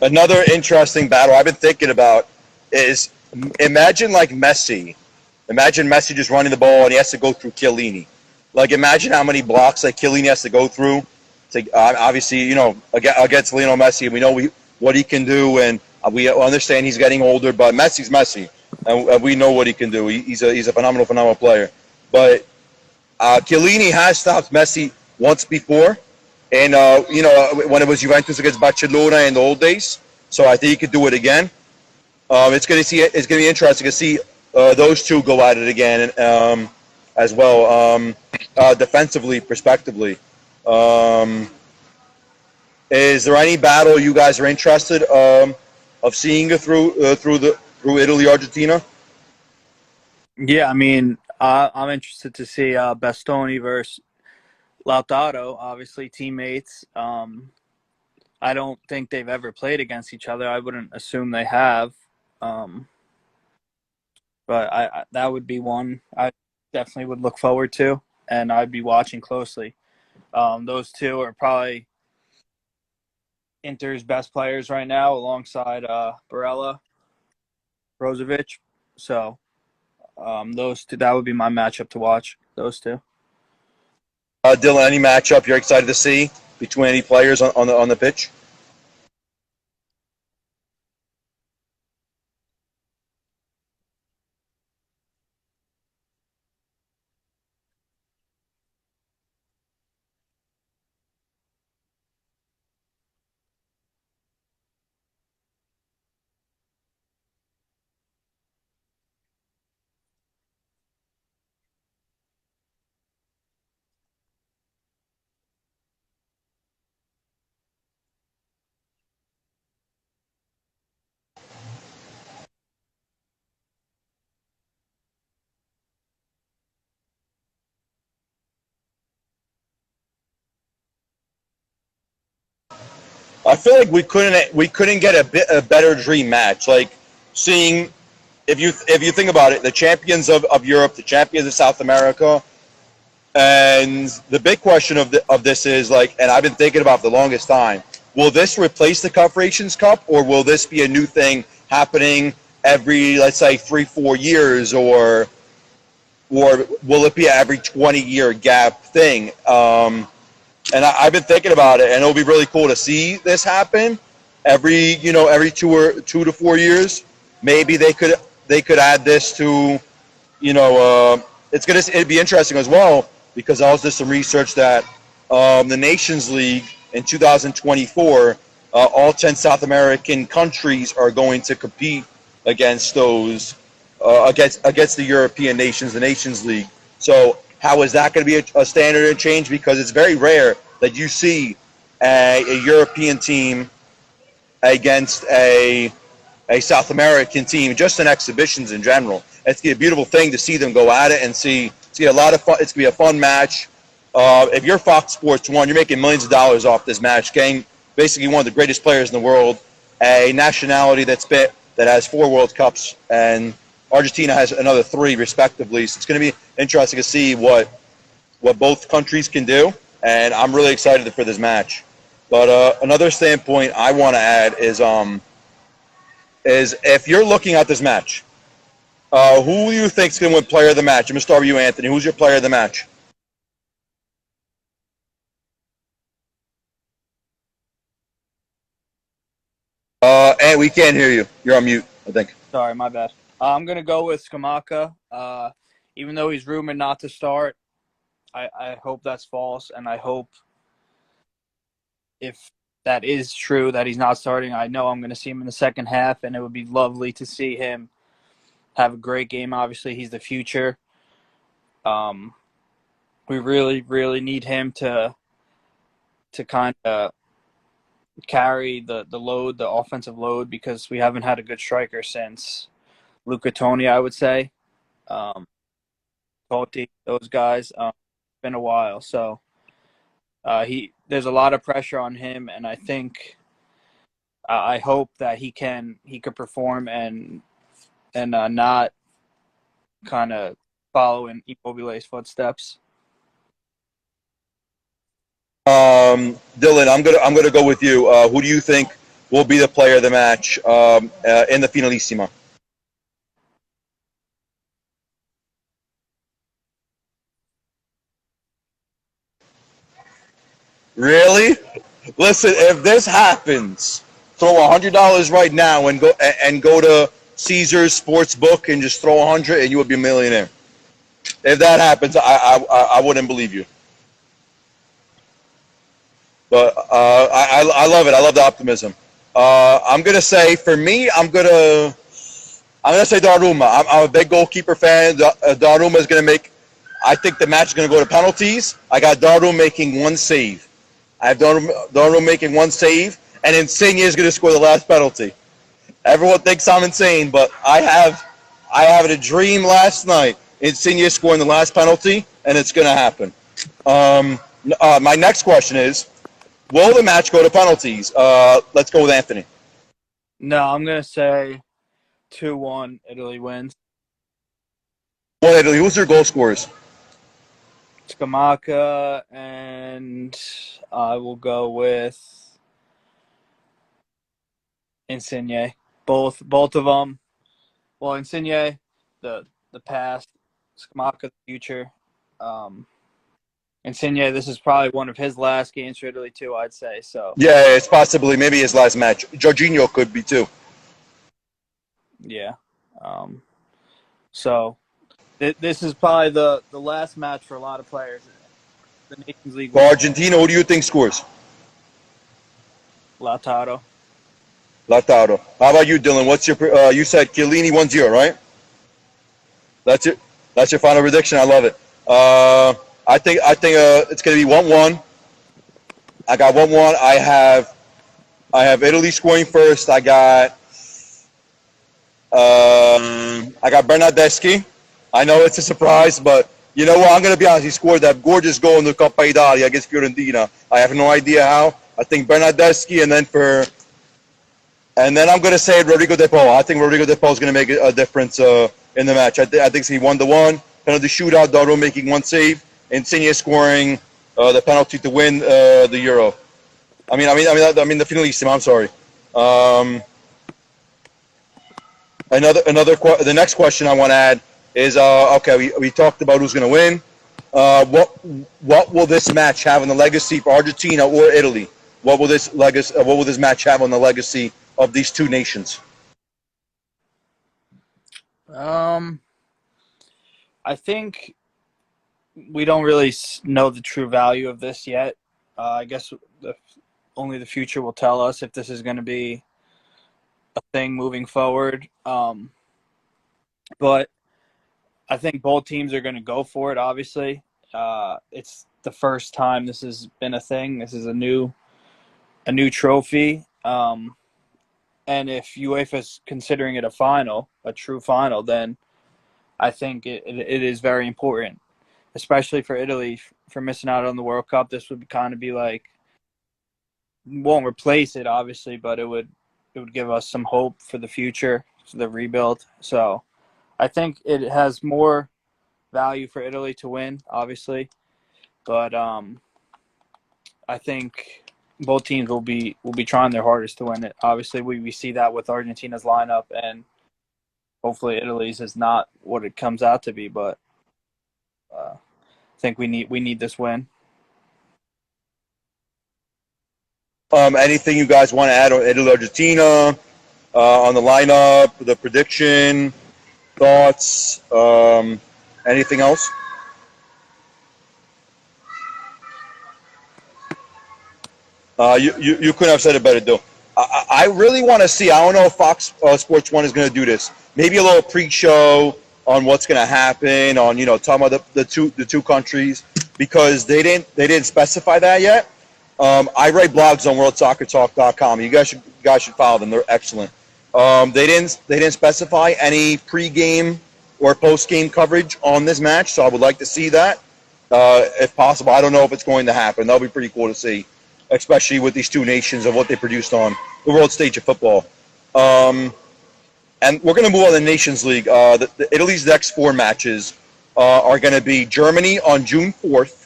Another interesting battle I've been thinking about is imagine like Messi. Imagine Messi just running the ball and he has to go through Chiellini. Like imagine how many blocks like Chiellini has to go through. To obviously, you know, against Lionel Messi, we know what he can do, and we understand he's getting older. But Messi's Messi, and we know what he can do. He's a phenomenal player. But Chiellini has stopped Messi once before. And you know, when it was Juventus against Barcelona in the old days, so I think he could do it again. It's going to be interesting to see those 2 go at it again, as well, defensively, prospectively. Is there any battle you guys are interested of seeing through Italy, Argentina?
Yeah, I mean, I'm interested to see Bastoni versus Lautaro, obviously teammates. I don't think they've ever played against each other. I wouldn't assume they have. But that would be one I definitely would look forward to, and I'd be watching closely. Those 2 are probably Inter's best players right now, alongside Barella, Brozovic. So those 2, that would be my matchup to watch. Those 2.
Dylan, any matchup you're excited to see between any players on the pitch? I feel like we couldn't get a better dream match. Like seeing if you think about it, the champions of Europe, the champions of South America, and the big question of this is like, and I've been thinking about for the longest time, will this replace the Confederations Cup, or will this be a new thing happening every, let's say, 3-4 years, or will it be an every 20-year gap thing? And I've been thinking about it, and it'll be really cool to see this happen every 2 to 4 years. Maybe they could add this to, it'd be interesting as well, because I was did some research that the Nations League in 2024, all 10 South American countries are going to compete against those against the European nations, the Nations League. So how is that going to be a standard and change? Because it's very rare that you see a European team against a South American team, just in exhibitions in general. It's gonna be a beautiful thing to see them go at it and see. It's gonna be a lot of fun. It's gonna be a fun match. If you're Fox Sports One, you're making millions of dollars off this match. Getting basically one of the greatest players in the world, a nationality that has 4 World Cups, and Argentina has another 3 respectively. So it's gonna be interesting to see what both countries can do, and I'm really excited for this match. But another standpoint I want to add is if you're looking at this match, who do you think is going to win player of the match? I'm going to start with you, Anthony. Who's your player of the match? And we can't hear you. You're on mute, I think.
Sorry, my bad. I'm going to go with Skamaka. Even though he's rumored not to start, I hope that's false, and I hope if that is true that he's not starting, I know I'm going to see him in the second half, and it would be lovely to see him have a great game. Obviously, he's the future. We really, really need him to kind of carry the load, the offensive load, because we haven't had a good striker since Luca Toni, I would say. Totti, those guys. It's been a while, so there's a lot of pressure on him, and I think I hope that he could perform and not kind of follow in Immobile's footsteps.
Dylan, I'm gonna go with you. Who do you think will be the player of the match in the Finalissima? Really? Listen, if this happens, throw $100 right now and go to Caesar's Sportsbook and just throw 100, and you would be a millionaire. If that happens, I wouldn't believe you. But I love it. I love the optimism. I'm gonna say for me, I'm gonna say Donnarumma. I'm a big goalkeeper fan. Donnarumma is gonna make. I think the match is gonna go to penalties. I got Donnarumma making 1 save. I have Donnarumma making 1 save, and Insigne is gonna score the last penalty. Everyone thinks I'm insane, but I had a dream last night. Insigne scoring the last penalty, and it's gonna happen. My next question is, will the match go to penalties? Let's go with Anthony.
No, I'm going to say 2-1, Italy wins.
Well, Italy, who's their goal scorers?
Scamacca, and I will go with Insigne. Both of them. Well, Insigne, the past. Scamacca, the future. Insigne, this is probably one of his last games for Italy too, I'd say. So
Yeah, it's possibly maybe his last match. Jorginho could be too.
yeah. So this is probably the last match for a lot of players. The Nations League.
For Argentina, who do you think scores?
Lautaro.
Lautaro. How about you, Dylan? What's your? You said Chiellini 1-0, right? That's it. That's your final prediction. I love it. I think it's going to be 1-1. I got 1-1. I have Italy scoring first. I got Bernardeschi. I know it's a surprise, but you know what? I'm going to be honest. He scored that gorgeous goal in the Coppa Italia against Fiorentina. I have no idea how. I think Bernardeschi, and then I'm going to say Rodrigo De Paul. I think Rodrigo De Paul is going to make a difference in the match. I think it's 1-1. Penalty shootout. Donnarumma making 1 save. Insigne scoring the penalty to win the Euro. I mean the Finalissima. I'm sorry. The next question I want to add is okay. We talked about who's going to win. What will this match have on the legacy for Argentina or Italy? What will this match have on the legacy of these two nations?
I think we don't really know the true value of this yet. I guess only the future will tell us if this is going to be a thing moving forward. But I think both teams are going to go for it. Obviously, it's the first time this has been a thing. This is a new trophy. And if UEFA's considering it a final, a true final, then I think it is very important, especially for Italy for missing out on the World Cup. This would kind of be like, won't replace it obviously, but it would give us some hope for the future, for the rebuild. So I think it has more value for Italy to win, obviously, but I think both teams will be trying their hardest to win it. Obviously, we see that with Argentina's lineup, and hopefully Italy's is not what it comes out to be. But I think we need this win.
Anything you guys want to add on Italy, Argentina, on the lineup, the prediction, thoughts, anything else? You couldn't have said it better, though. I really want to see. I don't know if Fox Sports One is going to do this. Maybe a little pre-show on what's going to happen. On talking about the two countries because they didn't specify that yet. I write blogs on WorldSoccerTalk.com. You guys should follow them. They're excellent. They didn't specify any pre-game or post-game coverage on this match, so I would like to see that if possible. I don't know if it's going to happen. That'll be pretty cool to see, especially with these two nations of what they produced on the world stage of football. And we're going to move on to the Nations League. Italy's next four matches are going to be Germany on June 4th,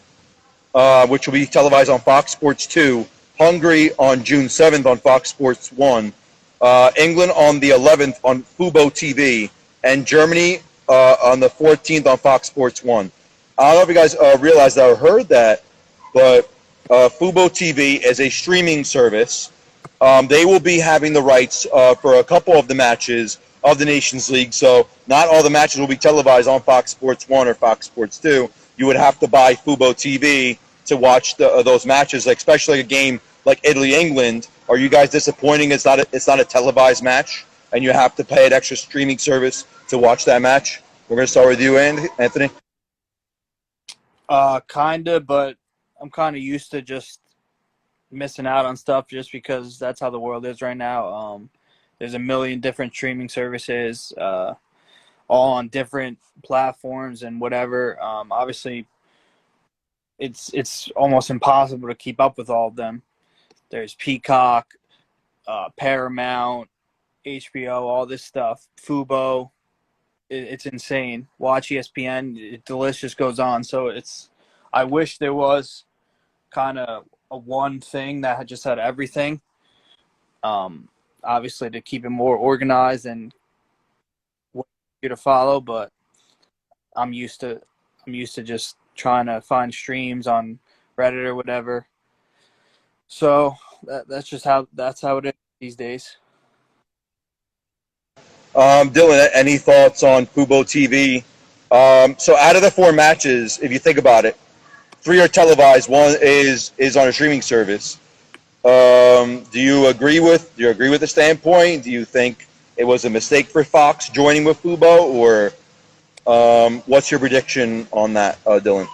which will be televised on Fox Sports 2, Hungary on June 7th on Fox Sports 1, England on the 11th on Fubo TV, and Germany on the 14th on Fox Sports 1. I don't know if you guys realized that or heard that, but Fubo TV is a streaming service. They will be having the rights for a couple of the matches of the Nations League, so not all the matches will be televised on Fox Sports 1 or Fox Sports 2. You would have to buy Fubo TV to watch those matches, like especially a game like Italy-England. Are you guys disappointing? It's not a televised match, and you have to pay an extra streaming service to watch that match. We're going to start with you, Anthony.
Kinda, but I'm kind of used to just missing out on stuff just because that's how the world is right now. There's a million different streaming services, all on different platforms and whatever. Obviously, it's almost impossible to keep up with all of them. There's Peacock, Paramount, HBO, all this stuff, Fubo. It's insane. Watch ESPN. The list just goes on. So I wish there was kind of a one thing that just had everything. Obviously to keep it more organized and you to follow, but I'm used to just trying to find streams on Reddit or whatever. So that's how it is these days.
Dylan, any thoughts on Fubo TV? So out of the four matches, if you think about it, three are televised. One is on a streaming service. Do you agree with the standpoint? Do you think it was a mistake for Fox joining with Fubo, or what's your prediction on that, Dylan?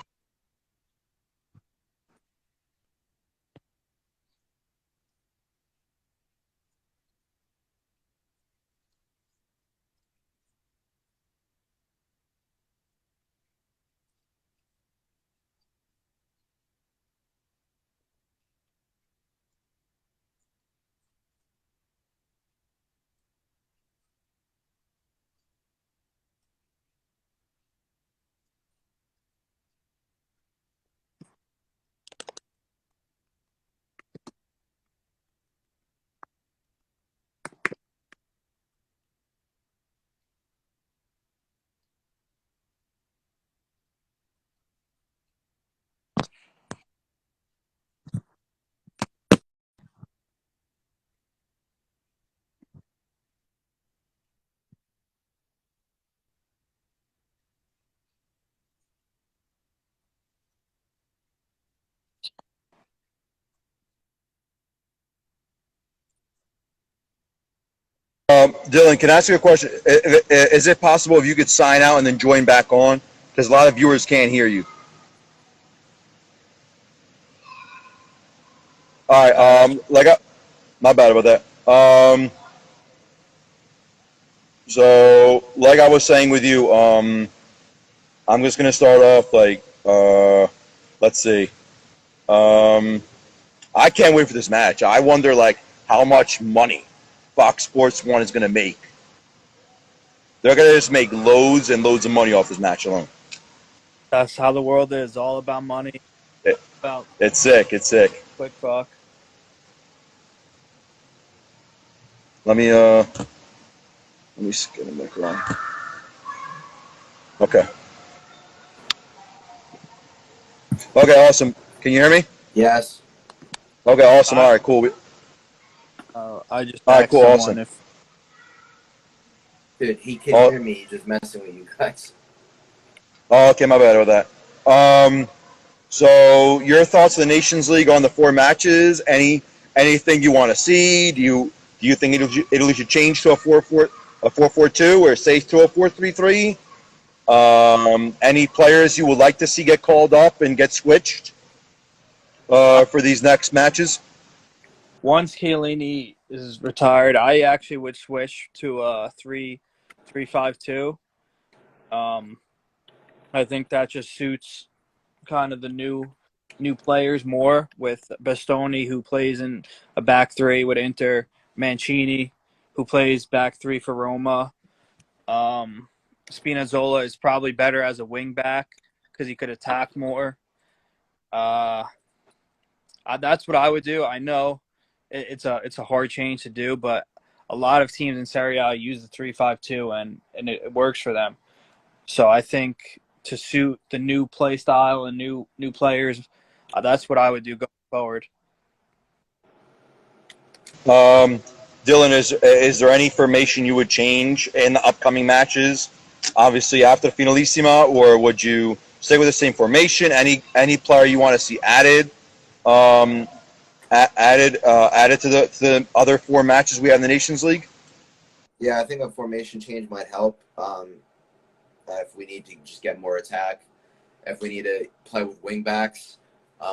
Dylan, can I ask you a question? Is it possible if you could sign out and then join back on? Because a lot of viewers can't hear you. All right. My bad about that. So, like I was saying with you, I'm just gonna start off let's see. Um, I can't wait for this match. I wonder how much money Fox Sports One is gonna make. They're gonna just make loads and loads of money off this match alone.
That's how the world is. All about money,
It,
about
it's sick. It's sick.
quick buck.
Let me get him back around. Okay. Okay. Awesome. Can you hear me?
Yes.
Okay. Awesome. All right. Cool.
I just
All right.
asked
Cool.
someone
Awesome.
if
Dude, he can
Oh,
hear me. He's just messing with you guys.
oh, okay. My bad about that. So your thoughts on the Nations League on the 4 matches? Anything you want to see? Do you think Italy should change to a 4-4-2 or stay to a 4-3-3? Any players you would like to see get called up and get switched for these next matches?
once Chiellini is retired, I actually would switch to a 3-3-5-2. I think that just suits kind of the new players more, with Bastoni, who plays in a back three with Inter, Mancini, who plays back three for Roma. Um, Spinazzola is probably better as a wing back because he could attack more. Uh, that's what I would do. I know it's a hard change to do, but a lot of teams in Serie A use the 3-5-2, and it works for them. So I think to suit the new play style and new players, that's what I would do going forward.
Dylan, is there any formation you would change in the upcoming matches? Obviously, after Finalissima, or would you stay with the same formation? Any player you want to see added? Um, added to the other 4 matches we have in the Nations League?
Yeah, I think a formation change might help. If we need to just get more attack, if we need to play with wing backs,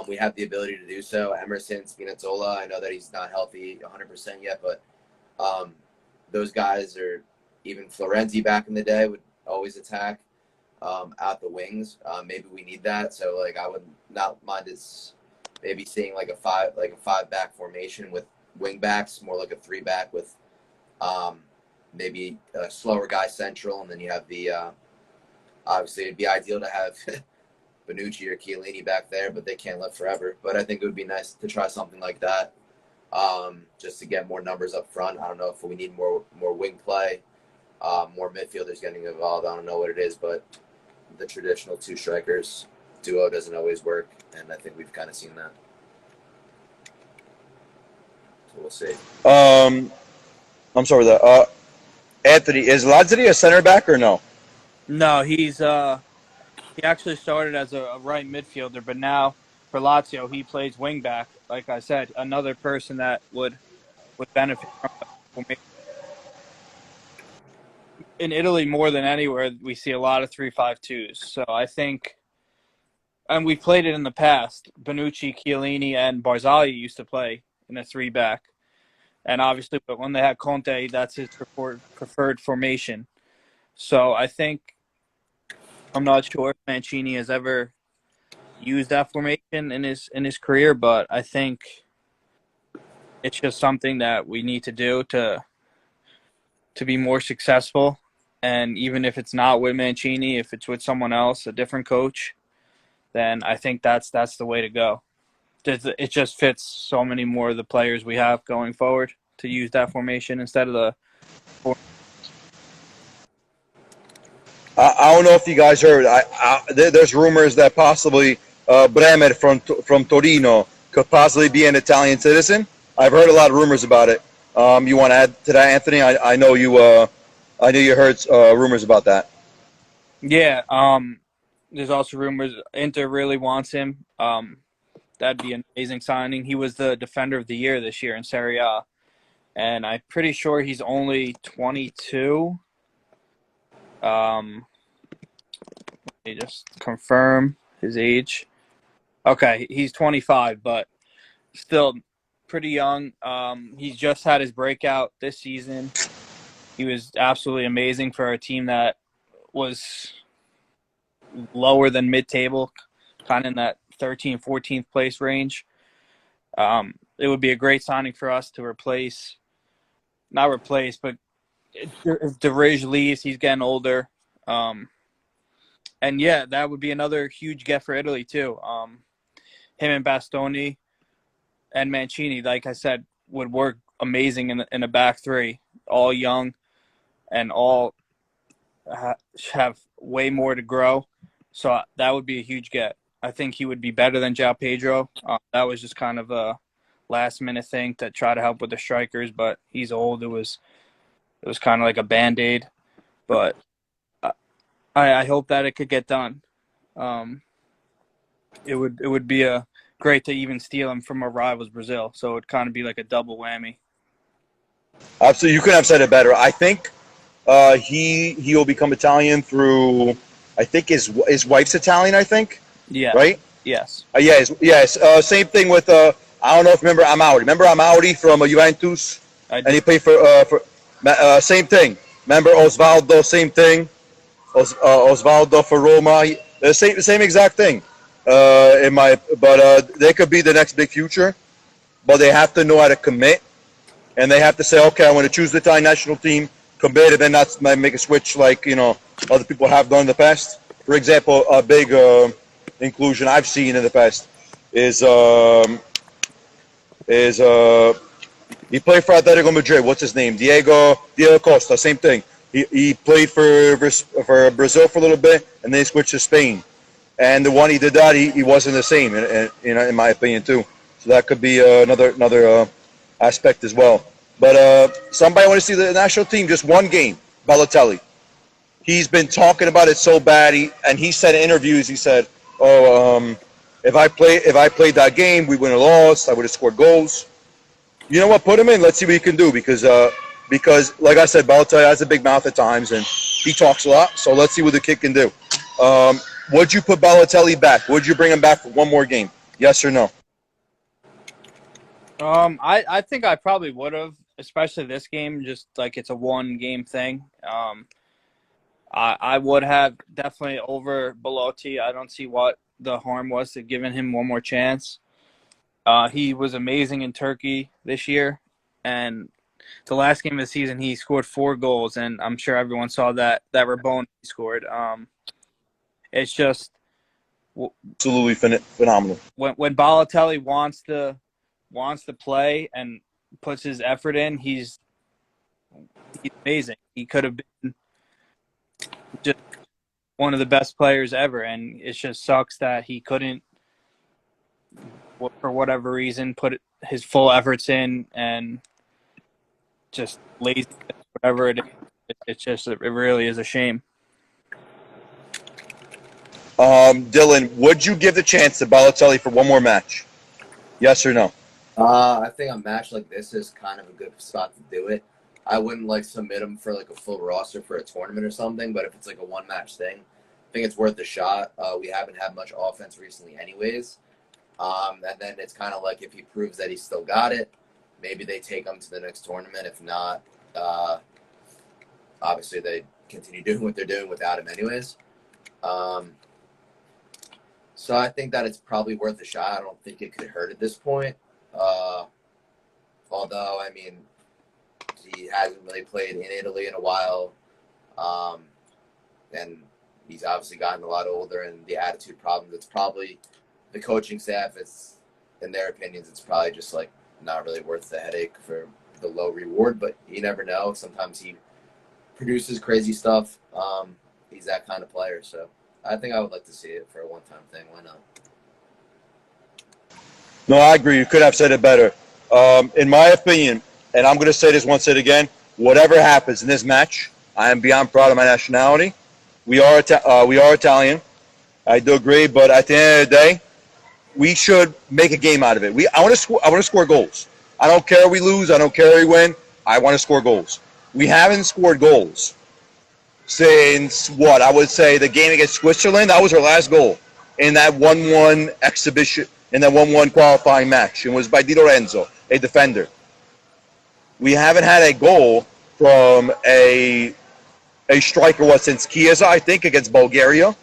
we have the ability to do so. Emerson, Spinazzola, I know that he's not healthy 100% yet, but those guys are, even Florenzi back in the day would always attack out the wings. Maybe we need that. So I would not mind us maybe seeing a five back formation with wing backs, more like a 3-back with maybe a slower guy central, and then you have the obviously it'd be ideal to have Bonucci or Chiellini back there, but they can't live forever. But I think it would be nice to try something like that, just to get more numbers up front. I don't know if we need more wing play, more midfielders getting involved. I don't know what it is, but the traditional 2 strikers duo doesn't always work, and I think we've kind of seen that. So we'll see.
I'm sorry. Anthony, is Lazzari a center back or no?
No, he actually started as a right midfielder, but now for Lazio he plays wing back. Like I said, another person that would benefit from it. In Italy, more than anywhere, we see a lot of 3-5-2s. So I think, and we've played it in the past. Bonucci, Chiellini, and Barzagli used to play in a 3-back. And obviously, but when they had Conte, that's his preferred formation. So I think, I'm not sure if Mancini has ever used that formation in his career, but I think it's just something that we need to do to be more successful. And even if it's not with Mancini, if it's with someone else, a different coach, then I think that's the way to go. It just fits so many more of the players we have going forward to use that formation instead of the.
I don't know if you guys heard. There's rumors that possibly Bremer from Torino could possibly be an Italian citizen. I've heard a lot of rumors about it. You want to add to that, Anthony? I know you. I know you heard rumors about that.
Yeah. There's also rumors Inter really wants him. That'd be an amazing signing. He was the defender of the year this year in Serie A. and I'm pretty sure he's only 22. Let me just confirm his age. Okay, he's 25, but still pretty young. He's just had his breakout this season. He was absolutely amazing for a team that was lower than mid-table, kind of in that 13th, 14th place range. It would be a great signing for us to replace, not replace, but if DeRidge leaves, he's getting older. And yeah, that would be another huge get for Italy too. Him and Bastoni and Mancini, like I said, would work amazing in a back three. All young and all have way more to grow. So that would be a huge get. I think he would be better than João Pedro. That was just kind of a last-minute thing to try to help with the strikers, but he's old. It was kind of like a Band-Aid. But I hope that it could get done. It would be great to even steal him from our rivals, Brazil. So it would kind of be like a double whammy.
Absolutely, you couldn't have said it better. I think he will become Italian through. I think his wife's Italian. I think.
Yeah.
Right.
Yes.
Yes. Same thing with. I don't know if you remember Amauri. Remember Amauri from Juventus, and he played for same thing. Remember Osvaldo? Same thing. Osvaldo for Roma. Same exact thing. But they could be the next big future, but they have to know how to commit, and they have to say, okay, I want to choose the Italian national team, commit, and then not make a switch like other people have done in the past. For example, a big inclusion I've seen in the past is he played for Atletico Madrid. What's his name? Diego Costa. Same thing. He played for Brazil for a little bit, and then he switched to Spain. And the one he did that, he wasn't the same, in my opinion too. So that could be another aspect as well. But somebody want to see the national team, just one game. Balotelli. He's been talking about it so bad. He said in interviews, he said, if I played that game, we wouldn't have lost. I would have scored goals. You know what? Put him in. Let's see what he can do because like I said, Balotelli has a big mouth at times and he talks a lot. So let's see what the kid can do. Would you put Balotelli back? Would you bring him back for one more game? Yes or no?
I think I probably would have, especially this game, just like it's a one-game thing. I would have definitely over Belotti. I don't see what the harm was to giving him one more chance. He was amazing in Turkey this year, and the last game of the season he scored 4 goals, and I'm sure everyone saw that Rabona he scored. It's just
absolutely phenomenal.
When Balotelli wants to play and puts his effort in, he's amazing. He could have been just one of the best players ever, and it just sucks that he couldn't, for whatever reason, put his full efforts in and just lazy, whatever it is. It really is a shame.
Dylan, would you give the chance to Balotelli for one more match? Yes or no?
I think a match like this is kind of a good spot to do it. I wouldn't submit him for a full roster for a tournament or something, but if it's a one-match thing, I think it's worth a shot. We haven't had much offense recently anyways. And then it's kind of if he proves that he's still got it, maybe they take him to the next tournament. If not, obviously they continue doing what they're doing without him anyways. So I think that it's probably worth a shot. I don't think it could hurt at this point. Although, I mean, he hasn't really played in Italy in a while. And he's obviously gotten a lot older, and the attitude problems, it's probably the coaching staff, it's, in their opinions, it's probably just not really worth the headache for the low reward, but you never know. Sometimes he produces crazy stuff. He's that kind of player, so I think I would like to see it for a one-time thing. Why not?
No, I agree. You could have said it better. In my opinion, and I'm going to say this once and again, whatever happens in this match, I am beyond proud of my nationality. We are Italian. I do agree, but at the end of the day, we should make a game out of it. I want to score goals. I don't care if we lose. I don't care if we win. I want to score goals. We haven't scored goals since, what, I would say the game against Switzerland. That was our last goal in that 1-1 exhibition, in that 1-1 qualifying match. It was by Di Lorenzo, a defender. We haven't had a goal from a striker, since Chiesa, I think, against Bulgaria.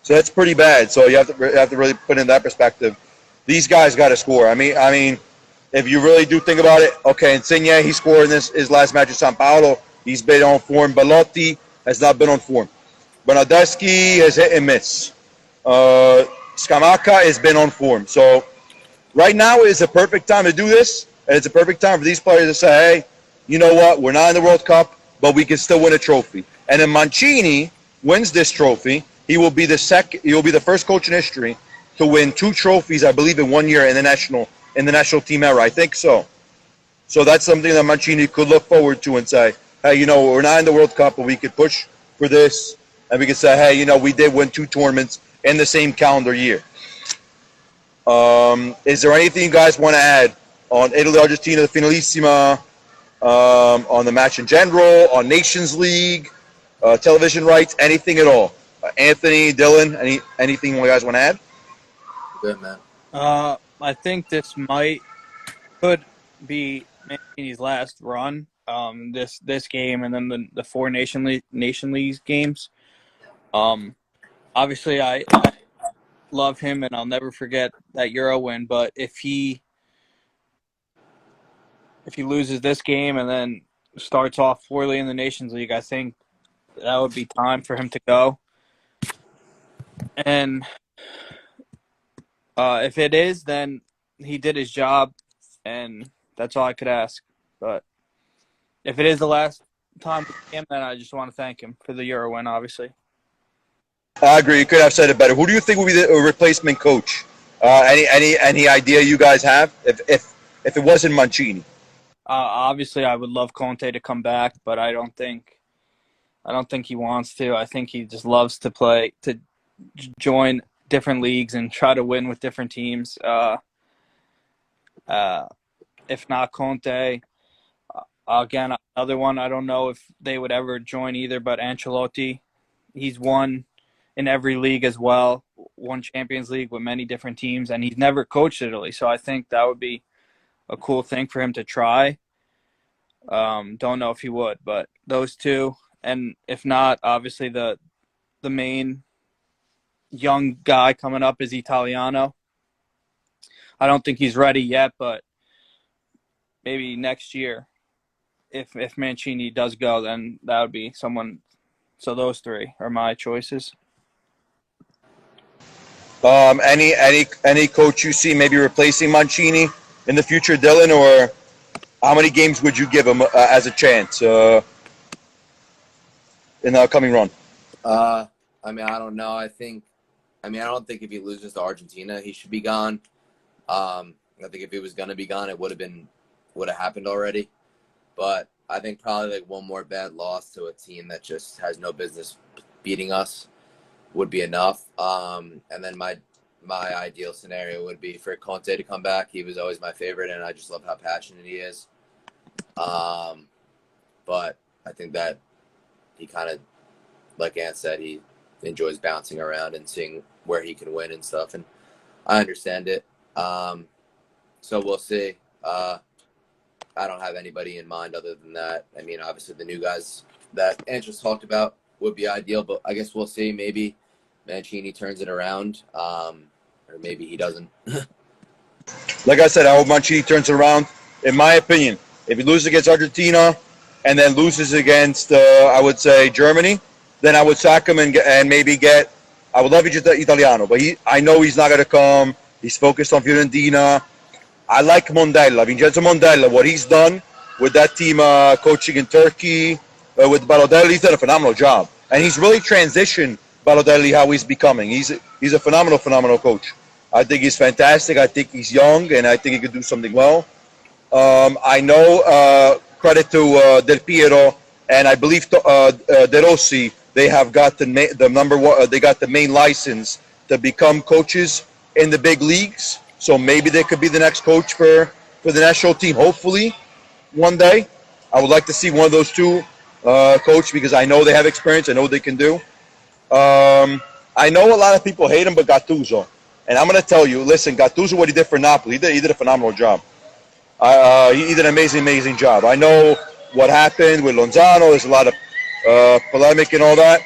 So that's pretty bad. So you have to really put in that perspective. These guys got to score. I mean, if you really do think about it, okay, Insigne, he scored in his last match at San Paolo. He's been on form. Belotti has not been on form. Bernardeschi has hit and miss. Scamacca has been on form. So right now is a perfect time to do this, and it's a perfect time for these players to say, hey, you know what? We're not in the World Cup, but we can still win a trophy. And if Mancini wins this trophy, he will be the first coach in history to win 2 trophies, I believe, in 1 year in the national team era. I think so. So that's something that Mancini could look forward to and say, hey, you know, we're not in the World Cup, but we could push for this. And we could say, hey, you know, we did win 2 tournaments in the same calendar year. Is there anything you guys want to add on Italy, Argentina, the Finalissima, on the match in general, on Nations League, television rights, anything at all? Anthony, Dylan, anything you guys want to add?
Good, man.
I think this could be Mancini's last run. This game and then the 4 Nation League games. Obviously, I love him and I'll never forget that Euro win. But if he loses this game and then starts off poorly in the Nations League, I think that would be time for him to go. And if it is, then he did his job, and that's all I could ask. But if it is the last time with him, then I just want to thank him for the Euro win, obviously.
I agree. You could have said it better. Who do you think will be the replacement coach? Any idea you guys have? If it wasn't Mancini,
obviously I would love Conte to come back, but I don't think he wants to. I think he just loves to join different leagues and try to win with different teams. If not Conte, again, another one, I don't know if they would ever join either, but Ancelotti, he's won in every league as well, won Champions League with many different teams, and he's never coached Italy. So I think that would be a cool thing for him to try. Don't know if he would, but those two. And if not, obviously the main young guy coming up is Italiano. I don't think he's ready yet, but maybe next year, if Mancini does go, then that would be someone. So those 3 are my choices.
Any coach you see maybe replacing Mancini in the future, Dylan, or how many games would you give him as a chance in the upcoming run?
I mean, I don't know. I don't think if he loses to Argentina, he should be gone. I think if he was going to be gone, it would have happened already. But I think probably like one more bad loss to a team that just has no business beating us would be enough. And then my ideal scenario would be for Conte to come back. He was always my favorite, and I just love how passionate he is. But I think that he kind of, like Ant said, he enjoys bouncing around and seeing where he can win and stuff. And I understand it. So we'll see. I don't have anybody in mind other than that. I mean, obviously the new guys that Ant just talked about would be ideal, but I guess we'll see. Maybe Mancini turns it around, or maybe he doesn't.
Like I said, I hope Mancini turns it around. In my opinion, if he loses against Argentina and then loses against, I would say, Germany, then I would sack him and maybe get – I would love Italiano, but I know he's not going to come. He's focused on Fiorentina. I like Mondella, Vincenzo Mondella, what he's done with that team coaching in Turkey, with Balotelli. He's done a phenomenal job. And he's really transitioned Balotelli how he's becoming. He's a phenomenal coach. I think he's fantastic. I think he's young, and I think he could do something well. I know credit to Del Piero, and I believe De Rossi. They have got the number one. They got the main license to become coaches in the big leagues. So maybe they could be the next coach for the national team. Hopefully, one day. I would like to see one of those two coach because I know they have experience. I know what they can do. I know a lot of people hate him, but Gattuso. And I'm going to tell you, listen, Gattuso, what he did for Napoli, he did a phenomenal job. He did an amazing job. I know what happened with Lozano. There's a lot of polemic and all that.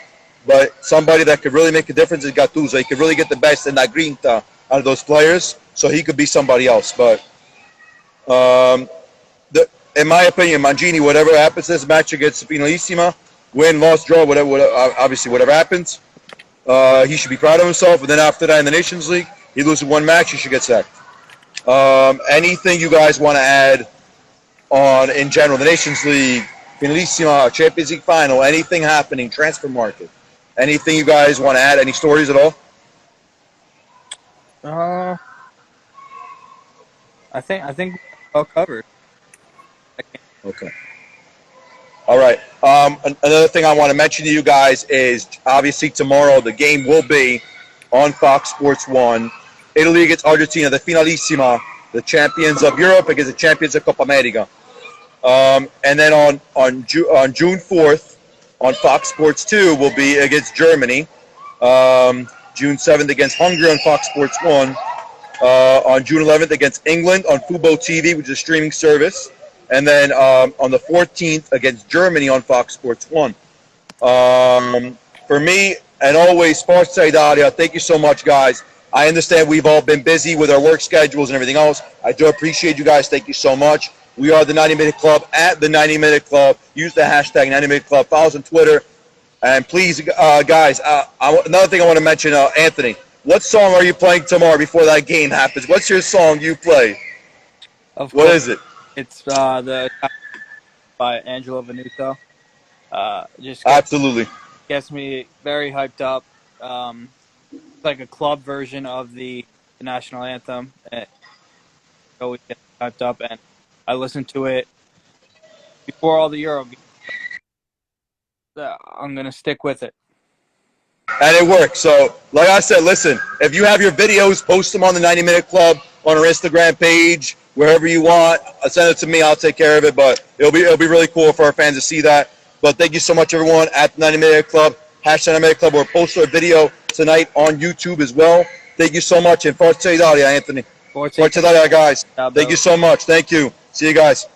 But somebody that could really make a difference is Gattuso. He could really get the best in that grinta out of those players, so he could be somebody else. But in my opinion, Mangini, whatever happens this match against Finalissima, win, loss, draw, whatever, obviously whatever happens, he should be proud of himself. And then after that in the Nations League, he loses one match, he should get sacked. Anything you guys want to add on in general, the Nations League, Finalissima, Champions League final, anything happening, transfer market, anything you guys want to add, any stories at all?
I think well covered.
Okay. All right. Another thing I want to mention to you guys is obviously tomorrow the game will be on Fox Sports 1. Italy against Argentina, the Finalissima, the champions of Europe against the champions of Copa America. And then on June 4th on Fox Sports 2 will be against Germany. June 7th against Hungary on Fox Sports 1. On June 11th against England on Fubo TV, which is a streaming service. And then on the 14th against Germany on Fox Sports 1. For me, and always, Forza Italia, thank you so much, guys. I understand we've all been busy with our work schedules and everything else. I do appreciate you guys. Thank you so much. We are the 90-Minute Club at the 90-Minute Club. Use the hashtag 90-Minute Club. Follow us on Twitter. And please, guys, another thing I want to mention, Anthony, what song are you playing tomorrow before that game happens? What's your song you play? What is it?
It's the by Angelo Venuto.
Absolutely.
Gets me very hyped up. It's like a club version of the national anthem. It always gets hyped up, and I listened to it before all the Euro games. I'm going to stick with it.
And it works. So, like I said, listen, if you have your videos, post them on the 90-Minute Club on our Instagram page, wherever you want. Send it to me. I'll take care of it. But it'll be really cool for our fans to see that. But thank you so much, everyone, at the 90-Minute Club. Hashtag 90-Minute Club. We'll post our video tonight on YouTube as well. Thank you so much. And Forza Italia, Anthony. Forza Italia, guys. Thank you so much. Thank you. See you guys.